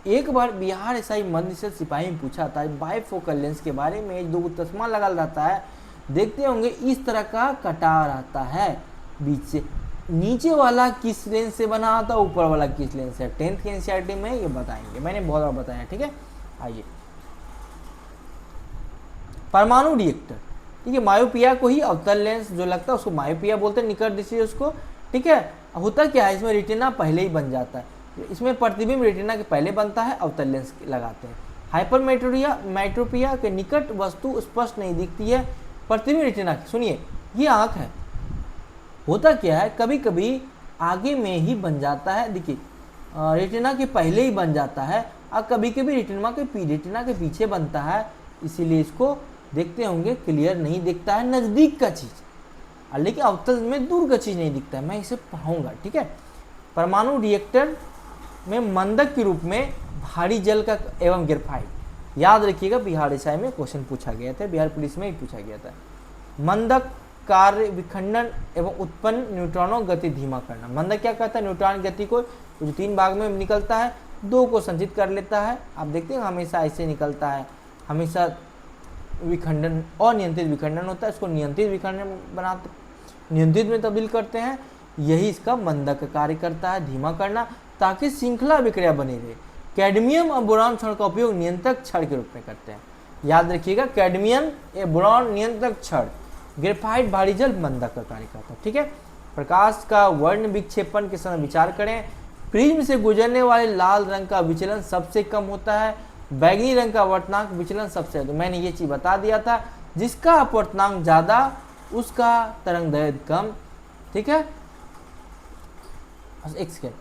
एक बार बिहार एसआई मध्य से सिपाही में पूछा था बाइफोकल लेंस के बारे में, 2 चश्मा लगा रहता है, देखते होंगे इस तरह का कटाव रहता है बीच से, नीचे वाला किस लेंस से बना आता, ऊपर वाला किस लेंस से। 10th के एनसीईआरटी में ये बताएंगे, मैंने बहुत बार बताया। ठीक है, आइए परमाणु रिएक्टर। ठीक है, मायोपिया को ही अवतल लेंस जो लगता है उसको मायोपिया बोलते हैं, निकट दृष्टि उसको। ठीक है, होता क्या है, इसमें रेटिना पहले ही बन जाता है, इसमें प्रतिबिंब रेटिना के पहले बनता है, अवतल लेंस लगाते हैं। हाइपरमेट्रोपिया के निकट वस्तु स्पष्ट नहीं दिखती है, प्रतिबिंब रेटिना। सुनिए, ये आँख है, होता क्या है, कभी कभी आगे में ही बन जाता है, देखिए रेटिना के पहले ही बन जाता है, और कभी कभी रेटिना के पीछे बनता है, इसीलिए इसको देखते होंगे क्लियर नहीं दिखता है नज़दीक का चीज़, लेकिन अवतल में दूर का चीज़ नहीं दिखता है। मैं इसे पढ़ाऊँगा। ठीक है, परमाणु रिएक्टर में मंदक के रूप में भारी जल का एवं ग्रेफाइट, याद रखिएगा बिहार एसआई में क्वेश्चन पूछा गया था, बिहार पुलिस में भी पूछा गया था। मंदक कार्य विखंडन एवं उत्पन्न न्यूट्रॉनों गति धीमा करना। मंदक क्या करता है, न्यूट्रॉन गति को जो 3 भाग में निकलता है, 2 को संचित कर लेता है। आप देखते हैं हमेशा ऐसे निकलता है, हमेशा विखंडन और नियंत्रित विखंडन होता है, इसको नियंत्रित विखंडन बनाते, नियंत्रित में तब्दील करते हैं। यही इसका मंदक का कार्य करता है, धीमा करना, ताकि श्रृंखला विक्रिया बनी रहे। कैडमियम और बोरान क्षण का उपयोग नियंत्रक क्षण के रूप में करते हैं, याद रखिएगा, कैडमियम या बोरान नियंत्रक क्षण। ग्रेफाइट भारी जल मंदक का कार्य करता है। ठीक है, प्रकाश का वर्ण विक्षेपण के समय विचार करें। प्रिज्म से गुजरने वाले लाल रंग का विचलन सबसे कम होता है, बैगनी रंग का अपवर्तनांक विचलन सबसे अधिक। मैंने ये चीज बता दिया था, जिसका अपवर्तनांक ज्यादा उसका तरंग दैर्घ्य कम। ठीक है, एक सेकेंड,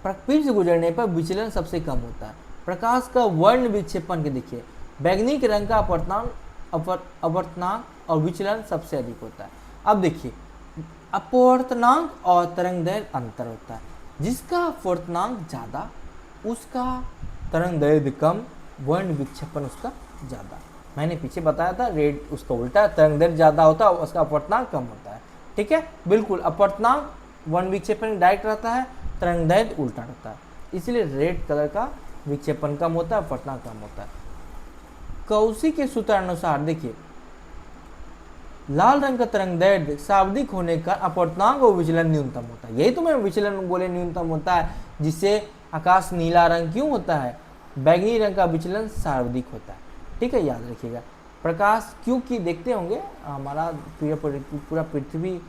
प्रिज्म से गुजरने पर विचलन सबसे कम होता है। प्रकाश का वर्ण विक्षेपण के देखिए, बैगनी के रंग का अपवर्तनांक और विचलन सबसे अधिक होता है। अब देखिए, अपवर्तनांक और तरंग दैर्घ्य अंतर होता है, जिसका अपवर्तनांक ज़्यादा उसका तरंग दैर्घ्य कम, वर्ण विक्षेपण उसका ज़्यादा। मैंने पीछे बताया था, रेड उसका उल्टा है, तरंग दैर्घ्य ज़्यादा होता है, उसका अपवर्तनांक कम होता है। ठीक है, बिल्कुल, अपवर्तनांक वर्ण विक्षेपण डायरेक्ट रहता है, तरंग दैर्घ्य उल्टा रहता है, इसलिए रेड कलर का विक्षेपण कम होता है, अपवर्तनांक कम होता है। कौशी के सूत्र अनुसार देखिए, लाल रंग का तरंग दैर्घ्य शाब्दिक होने का अपवर्तनांक और विचलन न्यूनतम होता है। यही तो मैं विचलन बोले न्यूनतम होता है, जिससे आकाश नीला रंग क्यों होता है, बैगनी रंग का विचलन सर्वाधिक होता है। ठीक है, याद रखिएगा। प्रकाश क्योंकि देखते होंगे हमारा पूरा पृथ्वी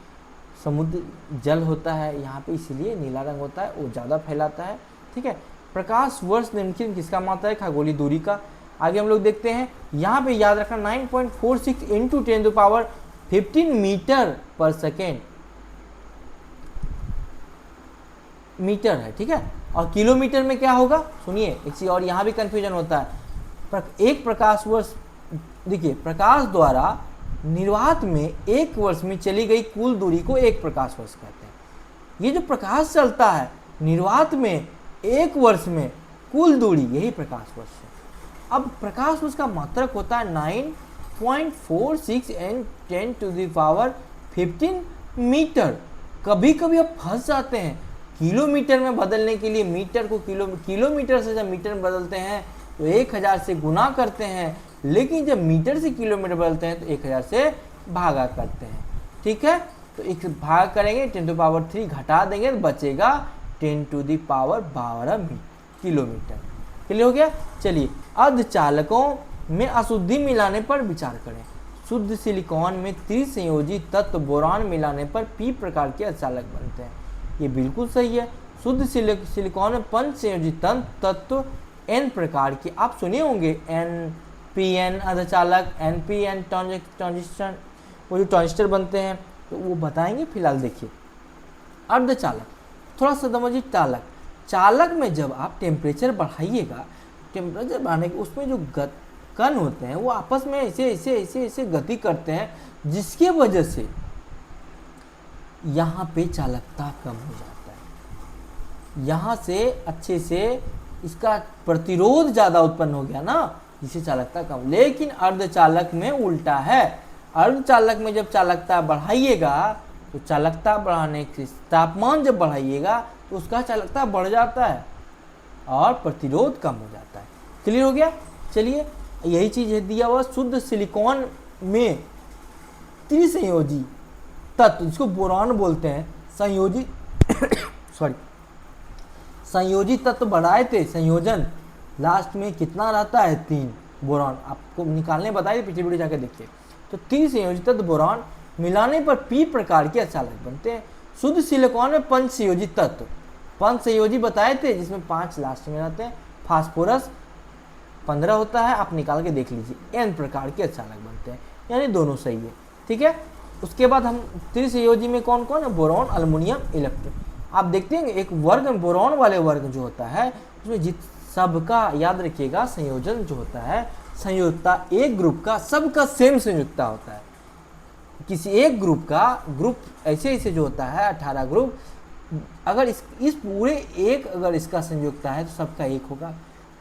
समुद्र जल होता है यहाँ पे, इसलिए नीला रंग होता है, वो ज़्यादा फैलाता है। ठीक है, प्रकाश वर्ष निम्नलिखित किसका मात्रा है, खगोलीय दूरी का। आगे हम लोग देखते हैं, यहाँ पे याद रखना 9.46 इंटू 10⁻15 मीटर पर सेकेंड मीटर है। ठीक है, और किलोमीटर में क्या होगा, सुनिए एक चीज और, यहाँ भी कंफ्यूजन होता है। एक प्रकाश वर्ष, देखिए प्रकाश द्वारा निर्वात में 1 वर्ष में चली गई कुल दूरी को 1 प्रकाश वर्ष कहते हैं। ये जो प्रकाश चलता है निर्वात में 1 वर्ष में कुल दूरी, यही प्रकाश वर्ष है। अब प्रकाश वर्ष का मात्रक होता है 9.46 × 10⁻15 मीटर। कभी कभी आप फंस जाते हैं, किलोमीटर में बदलने के लिए मीटर को किलोमीटर से जब मीटर में बदलते हैं तो 1000 से गुना करते हैं, लेकिन जब मीटर से किलोमीटर बदलते हैं तो 1000 से भागा करते हैं। ठीक है, तो एक भाग करेंगे 10⁻3 घटा देंगे तो बचेगा 10⁻12 किलोमीटर। क्लियर हो गया। चलिए, अर्धचालकों में अशुद्धि मिलाने पर विचार करें। शुद्ध सिलिकॉन में त्रिसंयोजी तत्व बोरान मिलाने पर पी प्रकार के अर्धचालक बनते हैं। ये बिल्कुल सही है। शुद्ध सिलिकॉन में 5 संयोजी तत्व एन प्रकार के आप सुने होंगे, एन पी एन अर्धचालक, एन पी एन ट्रांजिस्टर, वो जो ट्रांजिस्टर बनते हैं तो वो बताएंगे। फिलहाल देखिए अर्धचालक, थोड़ा सा समझिए। चालक, चालक में जब आप टेम्परेचर बढ़ाइएगा, टेम्परेचर बढ़ाने के उसमें जो कण होते हैं वो आपस में ऐसे ऐसे ऐसे ऐसे गति करते हैं, जिसके वजह से यहाँ पे चालकता कम हो जाता है। यहाँ से अच्छे से इसका प्रतिरोध ज़्यादा उत्पन्न हो गया ना, जिससे चालकता कम। लेकिन अर्धचालक में उल्टा है। अर्धचालक में जब चालकता बढ़ाइएगा तो चालकता बढ़ाने के तापमान जब बढ़ाइएगा तो उसका चालकता बढ़ जाता है और प्रतिरोध कम हो जाता है। क्लियर हो गया? चलिए, यही चीज़ है दिया हुआ शुद्ध सिलिकॉन में त्रिसंयोजी तत्व, जिसको बोरान बोलते हैं, संयोजी सॉरी संयोजी तत्व बढ़ाए थे, संयोजन लास्ट में कितना रहता है 3 बोरान, आपको निकालने बताइए, पिछली वीडियो जाकर देखिए। तो 3 संयोजी तत्व बोरान मिलाने पर पी प्रकार के अर्धचालक बनते हैं। शुद्ध सिलिकॉन में 5 संयोजी तत्व, 5 संयोजी बताए थे, जिसमें 5 लास्ट में रहते हैं। फास्फोरस 15 होता है, आप निकाल के देख लीजिए। एन प्रकार के अर्धचालक बनते हैं, यानी दोनों सही है। ठीक है, उसके बाद हम त्रिसंयोजी में कौन कौन है? Boron, aluminium, electron. आप देखते हैं एक वर्ग में बोरॉन वाले वर्ग जो होता है उसमें सबका याद रखिएगा, संयोजन जो होता है, संयुक्ता एक ग्रुप का सबका सेम संयुक्ता होता है। किसी एक ग्रुप का ग्रुप ऐसे ऐसे जो होता है 18 ग्रुप, अगर इस पूरे एक अगर इसका संयुक्ता है तो सबका 1 होगा,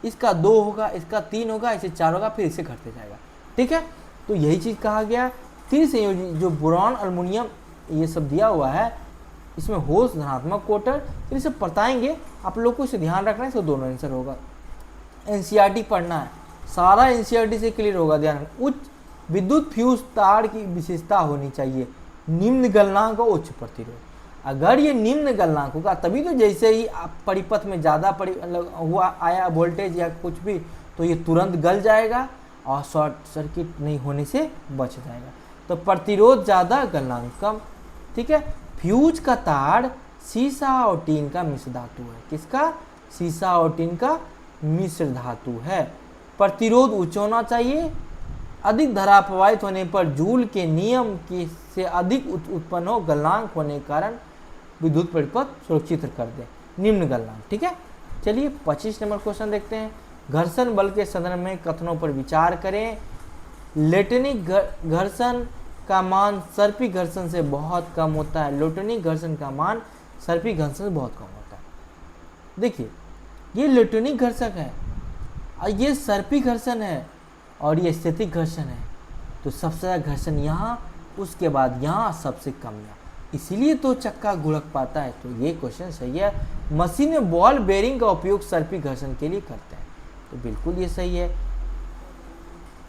इसका 2 होगा, इसका 3 होगा, इसे 4 होगा, फिर इसे घटते जाएगा। ठीक है, तो यही चीज़ कहा गया। त्रिसंयोजी जो बोरॉन, अल्युमिनियम ये सब दिया हुआ है, इसमें होल्स धनात्मक क्वार्टर, फिर इसे बताएंगे आप लोग को, इसे ध्यान रखना है। इसका दोनों आंसर होगा। एनसीईआरटी पढ़ना है, सारा एनसीईआरटी से क्लियर होगा। ध्यान रखना, उच्च विद्युत फ्यूज तार की विशेषता होनी चाहिए, निम्न गलनांक और उच्च प्रतिरोध। अगर ये निम्न गलनांक होगा तभी तो जैसे ही आप परिपथ में ज़्यादा हुआ आया वोल्टेज या कुछ भी, तो ये तुरंत गल जाएगा और शॉर्ट सर्किट नहीं होने से बच जाएगा। तो प्रतिरोध ज़्यादा, गलनांक कम। ठीक है, फ्यूज का तार सीसा और टीन का मिश्र धातु है। किसका? सीसा और टीन का मिश्र धातु है। प्रतिरोध उच्च होना चाहिए। अधिक धारा प्रवाहित होने पर जूल के नियम की से अधिक उत्पन्न हो, गलनांक होने के कारण विद्युत परिपथ सुरक्षित कर दे, निम्न गलनांक। ठीक है, चलिए 25 नंबर क्वेश्चन देखते हैं। घर्षण बल के संदर्भ में कथनों पर विचार करें। लेटनिक घर्षण का मान सर्पी घर्षण से बहुत कम होता है। लेटनिक घर्षण का मान सर्पी घर्षण से बहुत कम होता है। देखिए, ये लेटनिक घर्षक है और ये सर्पी घर्षण है और ये स्थैतिक घर्षण है। तो सबसे ज़्यादा घर्षण यहाँ, उसके बाद यहाँ, सबसे कम यहाँ, इसीलिए तो चक्का घुड़क पाता है। तो ये क्वेश्चन सही है। मशीन में बॉल बेरिंग का उपयोग सर्पी घर्षण के लिए करते हैं, तो बिल्कुल ये सही है।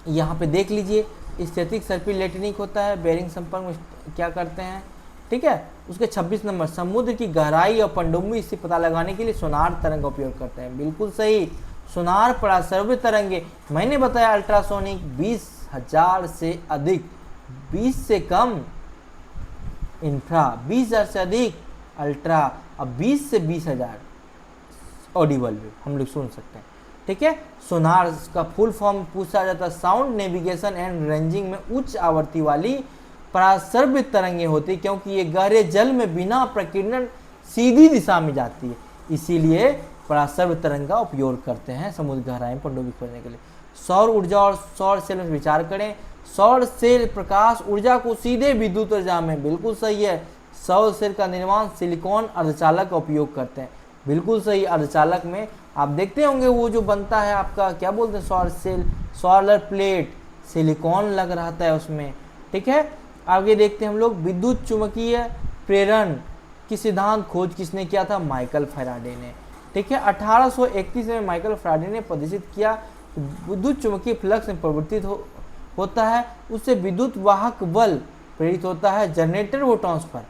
यहाँ पे देख लीजिए, स्थैतिक सर्पी लेटनिक होता है, बेरिंग संपर्क में क्या करते हैं। ठीक है, उसके 26 नंबर, समुद्र की गहराई और पनडुब्बी से पता लगाने के लिए सोनार तरंग का उपयोग करते हैं। बिल्कुल सही, सोनार पराश्रव्य तरंगे। मैंने बताया अल्ट्रासोनिक 20,000 से अधिक, 20 से कम इंफ्रा, 20,000 से अधिक अल्ट्रा, अब 20 से 20,000 ऑडिबल वेव हम लोग सुन सकते हैं। ठीक है, सोनार का फुल फॉर्म पूछा जाता है, साउंड नेविगेशन एंड रेंजिंग में उच्च आवृत्ति वाली पराश्रव्य तरंगे होती है, क्योंकि ये गहरे जल में बिना प्रकीर्णन सीधी दिशा में जाती है, इसीलिए पराश्रव्य तरंग का उपयोग करते हैं समुद्र गहराई में पनडुब्बी खोजने के लिए। सौर ऊर्जा और सौर सेल में विचार करें। सौर सेल प्रकाश ऊर्जा को सीधे विद्युत ऊर्जा में, बिल्कुल सही है। सौर सेल का निर्माण सिलिकॉन अर्धचालक का उपयोग करते हैं, बिल्कुल सही। अर्धचालक में आप देखते होंगे वो जो बनता है आपका, क्या बोलते हैं, सौर सेल, सोलर प्लेट, सिलिकॉन लग रहता है उसमें। ठीक है, आगे देखते हैं हम लोग, विद्युत चुंबकीय प्रेरण की सिद्धांत खोज किसने किया था? माइकल फैराडे ने। ठीक है, 1831 में माइकल फैराडे ने प्रदर्शित किया, विद्युत चुंबकीय फ्लक्स में परिवर्तित होता है, उससे विद्युत वाहक बल प्रेरित होता है। जनरेटर वो ट्रांसफर,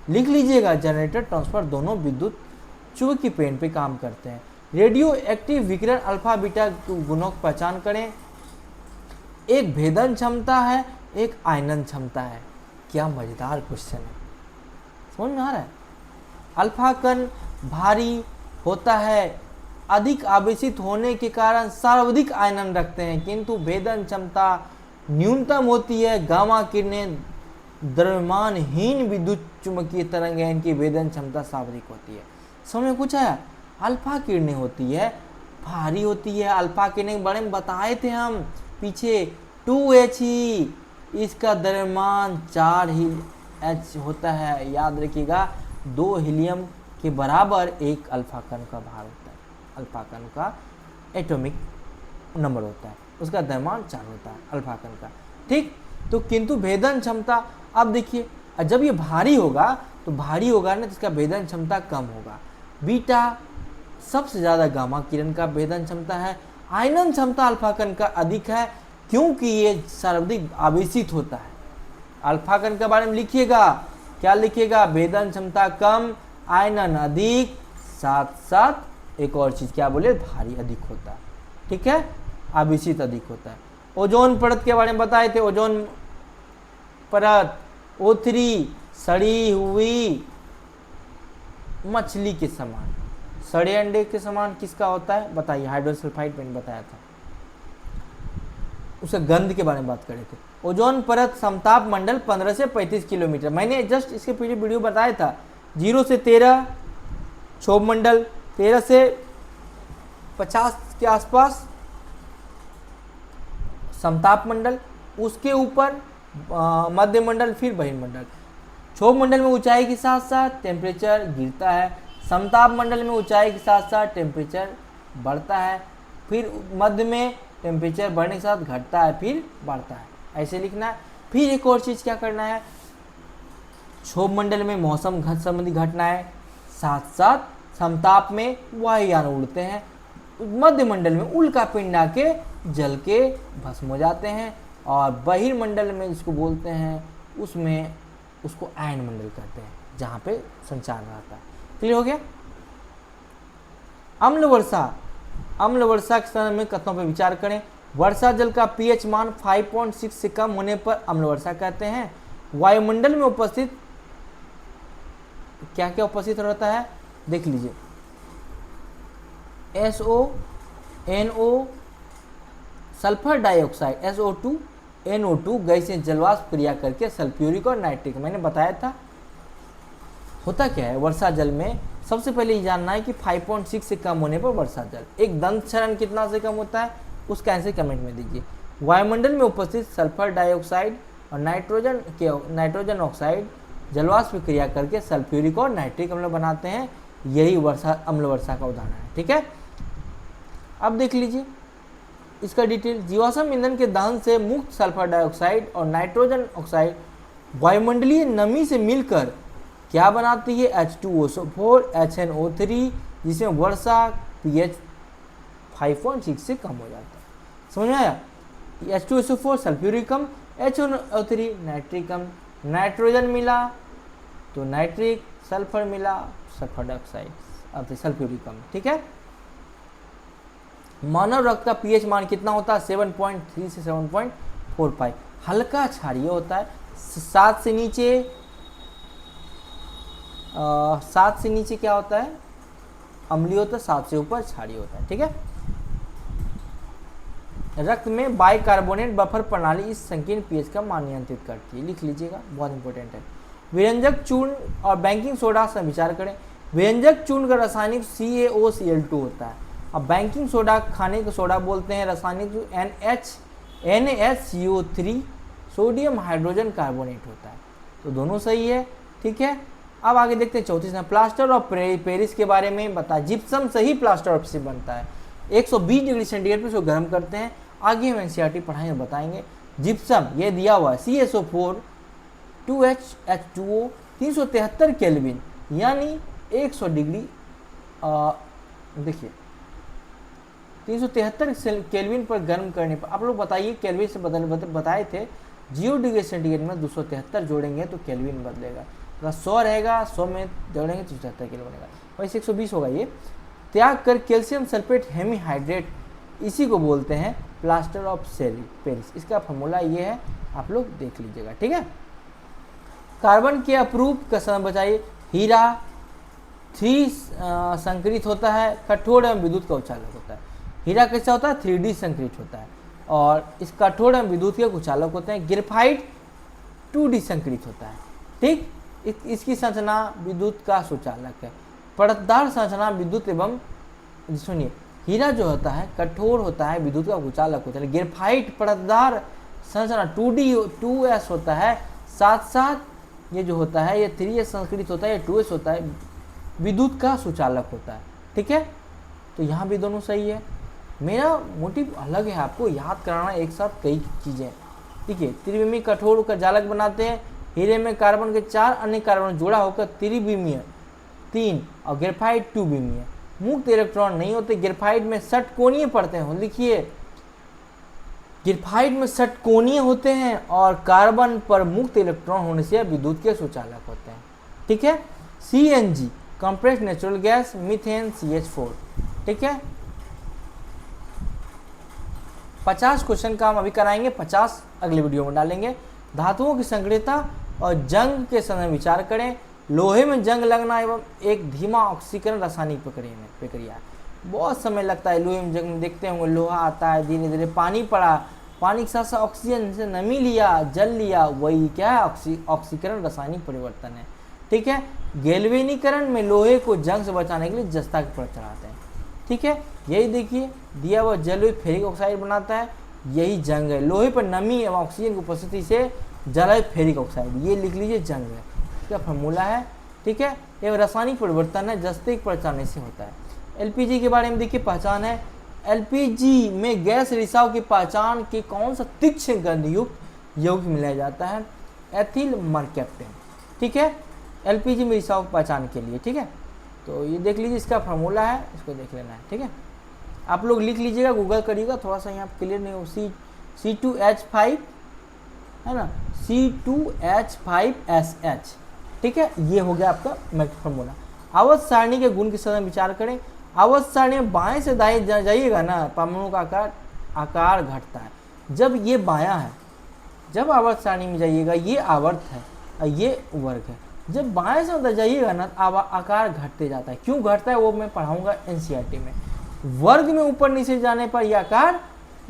लिख लीजिएगा, जनरेटर ट्रांसफर दोनों विद्युत चुंबकीय प्रेरण पे काम करते हैं। रेडियो एक्टिव विकिरण अल्फा बीटा गुणों की पहचान करें। एक भेदन क्षमता है, एक आयनन क्षमता है। क्या मजेदार क्वेश्चन है, समझ में आ रहा है? अल्फा कण भारी होता है अधिक आवेशित होने के कारण सर्वाधिक आयनन रखते हैं, किंतु भेदन क्षमता न्यूनतम होती है। गामा किरणें द्रव्यमानहीन विद्युत चुंबकीय तरंग है, इनकी भेदन क्षमता सर्वाधिक होती है। समझ में कुछ आया? अल्फा किरणें होती है, भारी होती है। अल्फा किरणें के बारे में बताए थे हम पीछे, 2H ही, इसका द्रव्यमान 4H होता है। याद रखिएगा, 2 हीलियम के बराबर एक अल्फा कण का भार होता है। अल्फा कण का एटॉमिक नंबर होता है, उसका द्रव्यमान 4 होता है अल्फा कण का। ठीक, तो किंतु भेदन क्षमता, अब देखिए जब ये भारी होगा तो भारी होगा ना, तो इसका भेदन क्षमता कम होगा। बीटा सबसे ज़्यादा गामा किरण का भेदन क्षमता है। आयनन क्षमता अल्फा कण का अधिक है, क्योंकि ये सर्वाधिक आवेशित होता है। अल्फा कण के बारे में लिखिएगा, क्या लिखिएगा? भेदन क्षमता कम, आयनन अधिक, साथ साथ एक और चीज़ क्या बोले, भारी अधिक होता है। ठीक है, आवेशित अधिक होता है। ओजोन परत के बारे में बताए थे। ओजोन परत O3 सड़ी हुई मछली के समान, सड़े अंडे के समान किसका होता है बताइए? हाइड्रोसल्फाइड मैंने बताया था, उसके गंध के बारे में बात करे थे। ओजोन परत समताप मंडल 15 से 35 किलोमीटर, मैंने जस्ट इसके पीछे वीडियो बताया था। 0 से 13 क्षोभ मंडल, 13 से 50 के आसपास समताप मंडल, उसके ऊपर मध्य मंडल, फिर बहिर्मंडल। क्षोभ मंडल में ऊंचाई के साथ साथ टेम्परेचर गिरता है, समताप मंडल में ऊंचाई के साथ साथ टेम्परेचर बढ़ता है, फिर मध्य में टेम्परेचर बढ़ने के साथ घटता है, फिर बढ़ता है, ऐसे लिखना है। फिर एक और चीज़ क्या करना है, क्षोभ मंडल में मौसम संबंधी घटनाएं, साथ साथ समताप में वायुयान उड़ते हैं, मध्य मंडल में उल्का पिंड आके जल के भस्म हो जाते हैं, और बहिर्मंडल में जिसको बोलते हैं उसमें उसको आयन मंडल कहते हैं, जहाँ पे संचार रहता है। क्लियर हो गया? अम्ल वर्षा, अम्ल वर्षा के समय में कथनों पर विचार करें। वर्षा जल का पीएच मान 5.6 से कम होने पर अम्ल वर्षा कहते हैं। वायुमंडल में उपस्थित क्या क्या उपस्थित रहता है देख लीजिए, SO, NO, sulphur dioxide SO2, NO2 गैसें जलवाष्प क्रिया करके सल्फ्यूरिक और नाइट्रिक, मैंने बताया था। होता क्या है वर्षा जल में, सबसे पहले ये जानना है कि 5.6 से कम होने पर वर्षा जल, एक दंत क्षरण कितना से कम होता है उसका आंसर कमेंट में दीजिए। वायुमंडल में उपस्थित सल्फर डाइऑक्साइड और नाइट्रोजन ऑक्साइड जलवाष्प क्रिया करके सल्फ्यूरिक और नाइट्रिक अम्ल बनाते हैं, यही वर्षा अम्ल वर्षा का उदाहरण है। ठीक है, अब देख लीजिए इसका डिटेल। जीवाश्म ईंधन के दहन से मुक्त सल्फर डाइऑक्साइड और नाइट्रोजन ऑक्साइड वायुमंडलीय नमी से मिलकर क्या बनाती है, H2SO4 HNO3, जिसमें वर्षा pH 5.6 से कम हो जाता है। समझ में आया? H2SO4 sulphuricum, HNO3 nitricum, nitrogen मिला तो नाइट्रिक, सल्फर मिला सल्फर डाइऑक्साइड, अब सल्फ्यूरिकम। ठीक है, मानव रक्त का पीएच मान कितना होता है, 7.3 से 7.45, हल्का क्षारीय होता है। 7 से नीचे क्या होता है, अम्लीय होता है, 7 से ऊपर क्षारीय होता है। ठीक है, रक्त में बाइकार्बोनेट बफर प्रणाली इस संकीर्ण पीएच का मान नियंत्रित करती है, लिख लीजिएगा, बहुत इंपॉर्टेंट है। व्यंजक चूर्ण और बेकिंग सोडा से विचार करें। व्यंजक चूर्ण का रासायनिक CaOCl2 होता है। अब बेकिंग सोडा खाने का सोडा बोलते हैं, रासायनिक NaCO3 सोडियम हाइड्रोजन कार्बोनेट होता है, तो दोनों सही है। ठीक है, अब आगे देखते हैं 34 प्लास्टर ऑफ पेरिस के बारे में बताया। जिप्सम से ही प्लास्टर ऑफ पेरिस बनता है, 120 डिग्री सेंटीग्रेड पर इसको गर्म करते हैं। आगे हम NCERT पढ़ाएंगे बताएंगे। जिप्सम ये दिया हुआ है CaSO4 2H2O 373 केल्विन, यानी 100 डिग्री, देखिए 373 केल्विन पर गर्म करने पर, आप लोग बताइए केल्विन से बताए थे 0 डिग्री सेंटीग्रेड में 273 जोड़ेंगे तो केल्विन बदलेगा, अगर 100 रहेगा 100 में जोड़ेंगे तो 273 केल्विन बनेगा, वैसे 120 होगा। ये त्याग कर कैल्शियम सल्फेट हेमीहाइड्रेट, इसी को बोलते हैं प्लास्टर ऑफ पेरिस। इसका फॉर्मूला ये है, आप लोग देख लीजिएगा। ठीक है, कार्बन के अपरूप का समय बचाइए। हीरा 3 संकरित होता है, कठोर एवं विद्युत का उचालक होता है। हीरा कैसा होता है? 3D संकरित होता है, और इस कठोर एवं विद्युत के उचालक होते हैं। ग्रेफाइट 2D संकरित होता है, ठीक। इसकी संरचना विद्युत का सुचालक है। परतदार संरचना विद्युत एवं, सुनिए, हीरा जो होता है कठोर होता है, विद्युत का उचालक होता है। ग्रेफाइट परतदार संरचना 2D 2S होता है, साथ साथ ये जो होता है ये 3S संस्कृत होता है, ये 2S होता है, विद्युत का सुचालक होता है, ठीक है। तो यहाँ भी दोनों सही है। मेरा मोटिव अलग है, आपको याद कराना एक साथ कई चीज़ें, ठीक है। त्रिविमीय कठोर का जालक बनाते हैं। हीरे में कार्बन के 4 अन्य कार्बन जुड़ा होकर त्रिविमीय 3 और ग्रेफाइट 2 विमीय। मुक्त इलेक्ट्रॉन नहीं होते। ग्रेफाइट में षटकोणीय पड़ते हैं, लिखिए, ग्रेफाइट में षटकोणीय होते हैं और कार्बन पर मुक्त इलेक्ट्रॉन होने से विद्युत के सुचालक होते हैं, ठीक है। CNG compressed natural gas, methane CH4, ठीक है। 50 क्वेश्चन का हम अभी कराएंगे, 50 अगले वीडियो में डालेंगे। धातुओं की संक्रियता और जंग के समय विचार करें। लोहे में जंग लगना एवं एक धीमा ऑक्सीकरण रासायनिक प्रक्रिया है। बहुत समय लगता है लोहे में जंग में, देखते होंगे लोहा आता है, धीरे धीरे पानी पड़ा, पानी के साथ साथ ऑक्सीजन से नमी लिया, जल लिया, वही क्या है? ऑक्सीकरण रासायनिक परिवर्तन है, ठीक है। गैल्वेनीकरण में लोहे को जंग से बचाने के लिए जस्ता के पर चढ़ाते हैं, ठीक है। यही देखिए दिया हुआ जलोय फेरिक ऑक्साइड बनाता है, यही जंग है। लोहे पर नमी एवं ऑक्सीजन की उपस्थिति से जलोय फेरिक ऑक्साइड, ये लिख लीजिए जंग है, इसका फॉर्मूला है, ठीक है। यह रासायनिक परिवर्तन है, जस्ते के पहचानने से होता है। LPG के बारे में देखिए, पहचान है। LPG में गैस रिसाव की पहचान के कौन सा तीक्ष्ण गंधयुक्त यौगिक मिलाया जाता है? एथिल मरकैप्टेन, ठीक है। LPG में रिसाव की पहचान के लिए, ठीक है। तो ये देख लीजिए, इसका फार्मूला है, इसको देख लेना है, ठीक है। आप लोग लिख लीजिएगा, गूगल करिएगा, थोड़ा सा यहाँ क्लियर नहीं हो। C2H5 है ना, C2H5SH, ठीक है। ये हो गया आपका मैट्रिक फार्मूला। आवर्त सारणी के गुण के साथ विचार करें। आवर्त सारणी में बाएं से दाएं जाइएगा ना, परमाणु का आकार घटता है। जब ये बायां है, जब आवर्त सारणी में जाइएगा, ये आवर्त है और ये वर्ग है। जब बाएं से उधर जाइएगा ना, आकार घटते जाता है। क्यों घटता है वो मैं पढ़ाऊंगा NCERT में। वर्ग में ऊपर नीचे जाने पर यह आकार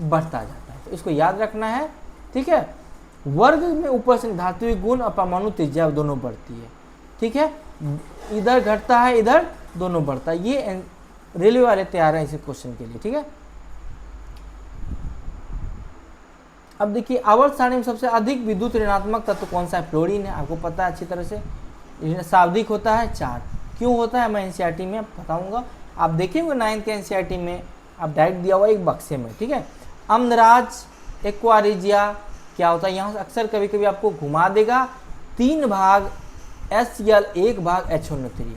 बढ़ता जाता है, तो इसको याद रखना है, ठीक है। वर्ग में ऊपर से धात्विक गुण और परमाणु त्रिज्या दोनों बढ़ती है, ठीक है। इधर घटता है, इधर दोनों बढ़ता है। ये रेलवे वाले तैयार हैं इस क्वेश्चन के लिए, ठीक है। अब देखिए, आवर्त सारणी में सबसे अधिक विद्युत ऋणात्मक तत्व कौन सा है? फ्लोरीन है, आपको पता है अच्छी तरह से। शाब्दिक होता है 4। क्यों होता है मैं NCERT में बताऊंगा। आप देखेंगे 9th के NCERT में आप डायरेक्ट दिया हुआ एक बक्से में, ठीक है। अम्लराज एक्वारिजिया क्या होता है, यहाँ से अक्सर कभी कभी आपको घुमा देगा। 3 भाग HCl 1 भाग HNO3,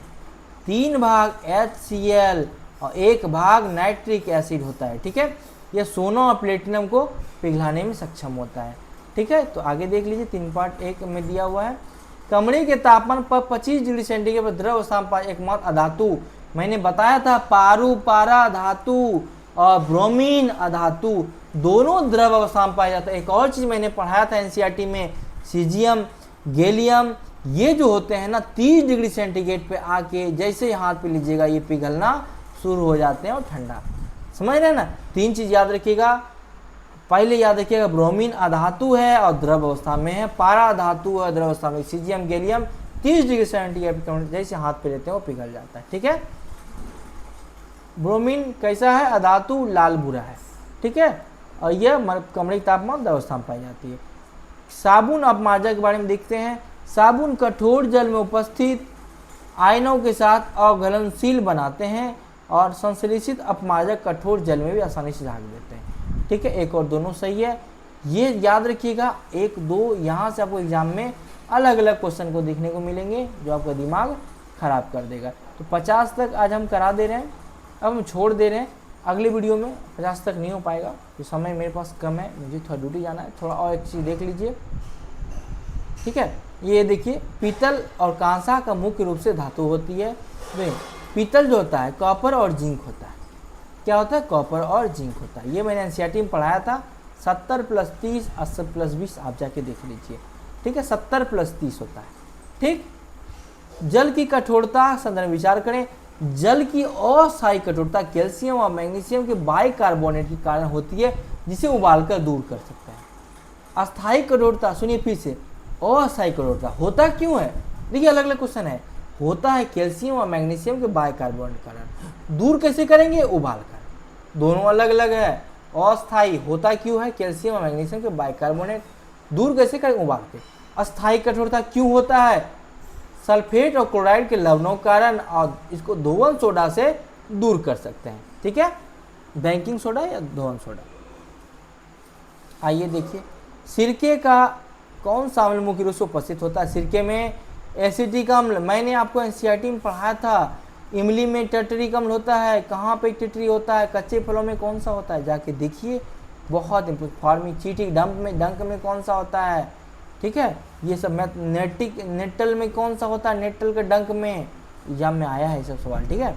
3 भाग HCl और 1 भाग नाइट्रिक एसिड होता है, ठीक है। यह सोना और प्लेटिनम को पिघलाने में सक्षम होता है, ठीक है। तो आगे देख लीजिए, 3.1 में दिया हुआ है। कमरे के तापमान पर 25 डिग्री सेंटीग्रेड पर द्रव अवस्था में एकमात्र अधातु, मैंने बताया था पारू पारा धातु और ब्रोमीन अधातु दोनों द्रव अवस्था में पाया जाता है। एक और चीज मैंने पढ़ाया था NCERT में, सीजियम गैलियम, ये जो होते हैं ना 30 डिग्री सेंटीग्रेड पे आके जैसे ही हाथ पे लीजिएगा ये पिघलना शुरू हो जाते हैं और ठंडा, समझ रहे हैं ना। 3 चीज याद रखिएगा। पहले याद रखिएगा, ब्रोमीन अधातु है और द्रव अवस्था में है, पारा धातु है द्रव अवस्था में, सीजियम गैलियम 30 डिग्री सेंटीग्रेड जैसे हाथ पे लेते हैं वो पिघल जाता है, ठीक है। ब्रोमीन कैसा है? अधातु, लाल भूरा है, ठीक है। और यह कमरे के तापमान द्रव अवस्था में पाई जाती है। साबुन अपमार्जक के बारे में देखते हैं। साबुन कठोर जल में उपस्थित आयनों के साथ अवघलनशील बनाते हैं और संश्लेषित अपमार्जक कठोर जल में भी आसानी से झाग देते हैं, ठीक है। 1 और दोनों सही है, ये याद रखिएगा। 1, 2 यहाँ से आपको एग्जाम में अलग अलग क्वेश्चन को देखने को मिलेंगे जो आपका दिमाग खराब कर देगा। तो 50 तक आज हम करा दे रहे हैं, अब हम छोड़ दे रहे हैं। अगले वीडियो में 50 तक नहीं हो पाएगा, तो समय मेरे पास कम है, मुझे थोड़ा ड्यूटी जाना है। थोड़ा और एक चीज़ देख लीजिए, ठीक है। ये देखिए, पीतल और कांसा का मुख्य रूप से धातु होती है। पीतल जो होता है कॉपर और जिंक होता है। क्या होता है? कॉपर और जिंक होता है। ये मैंने NCERT में पढ़ाया था। 70 + 30 80 + 20 आप जाके देख लीजिए, ठीक है। 70 + 30 होता है, ठीक। जल की कठोरता संदर्भ विचार करें। जल की अस्थायी कठोरता कैल्शियम और मैग्नीशियम के बाइकार्बोनेट के कारण होती है, जिसे उबालकर दूर कर सकते हैं। अस्थायी कठोरता, सुनिए फिर से, अस्थायी कठोरता होता क्यों है? देखिए अलग अलग क्वेश्चन है। होता है कैल्शियम और मैग्नीशियम के बाइकार्बोनेट के कारण। दूर कैसे करेंगे? उबाल कर। दोनों अलग अलग है। अस्थायी होता क्यों है? कैल्शियम और मैग्नीशियम के बाइकार्बोनेट। दूर कैसे करेंगे? उबाल के। अस्थायी कठोरता क्यों होता है? सल्फेट और क्लोराइड के लवणों के कारण, और इसको धोवन सोडा से दूर कर सकते हैं। ठीक है, बेकिंग सोडा या धोवन सोडा। आइए देखिए, सिरके का कौन सा अम्ल मुख्य रूप से उपस्थित होता है? सिरके में एसिटिक अम्ल, मैंने आपको एनसीईआरटी में पढ़ाया था। इमली में टर्टरिक अम्ल होता है। कहाँ पे टर्टरी होता है? कच्चे फलों में कौन सा होता है? जाके देखिए, बहुत फार्मिचीटिक डंक में कौन सा होता है? ठीक है, ये सब नेटल में कौन सा होता है? नेटल के डंक में एग्जाम में आया है ये सब सवाल। ठीक है,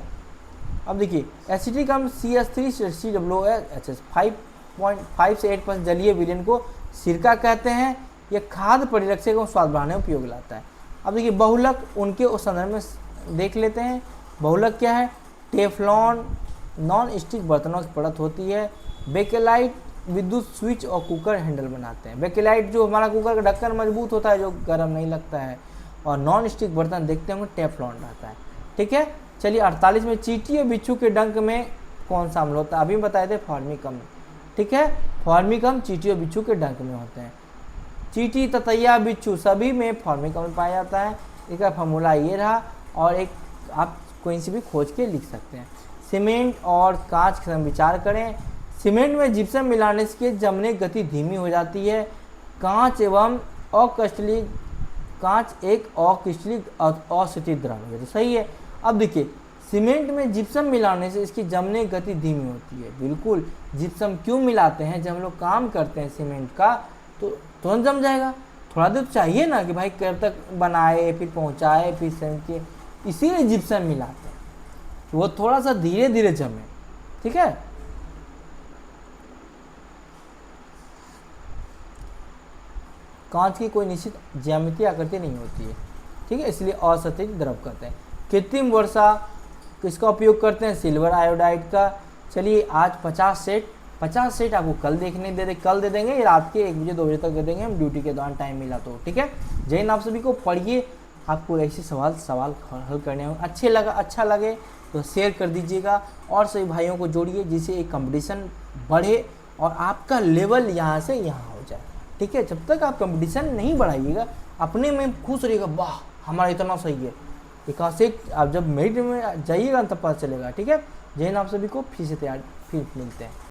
अब देखिए, एसिटिक अम्ल CH3COOH 5.5 से 8% जलीय विलयन को सिरका कहते हैं। यह खाद्य परिरक्षक को स्वाद बढ़ाने में उपयोग लाता है। अब देखिए बहुलक, उनके उस संदर्भ में देख लेते हैं। बहुलक क्या है? टेफ्लॉन नॉन स्टिक बर्तनों की परत होती है। बेकेलाइट विद्युत स्विच और कुकर हैंडल बनाते हैं। बेकेलाइट जो हमारा कुकर का ढक्कन मजबूत होता है, जो गर्म नहीं लगता है, और नॉन स्टिक बर्तन देखते होंगे टेफ्लॉन रहता है। ठीक है, चलिए 48 में चींटी और बिच्छू के डंक में कौन सा अम्ल होता है? अभी बताए थे फॉर्मिक अम्ल। ठीक है, फॉर्मिक अम्ल चींटी और बिच्छू के डंक में होते हैं। चींटी, ततैया, बिच्छू सभी में फॉर्मिक अम्ल पाया जाता है। इसका फॉर्मूला ये रहा, और एक आप कोई से भी खोज के लिख सकते हैं। सीमेंट और कांच का विचार करें। सीमेंट में जिप्सम मिलाने से जमने की गति धीमी हो जाती है। कांच एवं अक्रिस्टलिक, कांच एक अक्रिस्टलिक अस्थिर द्रव है, तो सही है। अब देखिए, सीमेंट में जिप्सम मिलाने से इसकी जमने की गति धीमी होती है। बिल्कुल, जिप्सम क्यों मिलाते हैं? जब हम लोग काम करते हैं सीमेंट का तो तुरंत जम जाएगा। थोड़ा देर चाहिए ना कि भाई कब तक बनाए, फिर पहुंचाए, फिर सेंके, इसीलिए जिप्सम मिलाते हैं कि वो थोड़ा सा धीरे धीरे जमे। ठीक है, कांच की कोई निश्चित ज्यामितीय आकृति नहीं होती है। ठीक है, इसलिए असंतृप्त द्रव कहते हैं। कृत्रिम वर्षा किसका उपयोग करते हैं? सिल्वर आयोडाइड का। चलिए आज 50 सेट आपको कल कल दे देंगे, रात के 1 बजे 2 बजे तक दे देंगे हम, ड्यूटी के दौरान टाइम मिला तो। ठीक है, जय हिंद। आप सभी को पढ़िए, आपको ऐसे सवाल हल करने होंगे। अच्छा लगे तो शेयर कर दीजिएगा, और सभी भाइयों को जोड़िए, जिससे एक कंपटीशन बढ़े और आपका लेवल यहाँ से यहाँ हो जाए। ठीक है, जब तक आप कंपटीशन नहीं बढ़ाइएगा, अपने में खुश रहिएगा, वाह हमारा इतना सही है, एक आप जब मेरिट में जाइएगा तब पता चलेगा। ठीक है, जय हिंद। आप सभी को फिर से फिर मिलते हैं।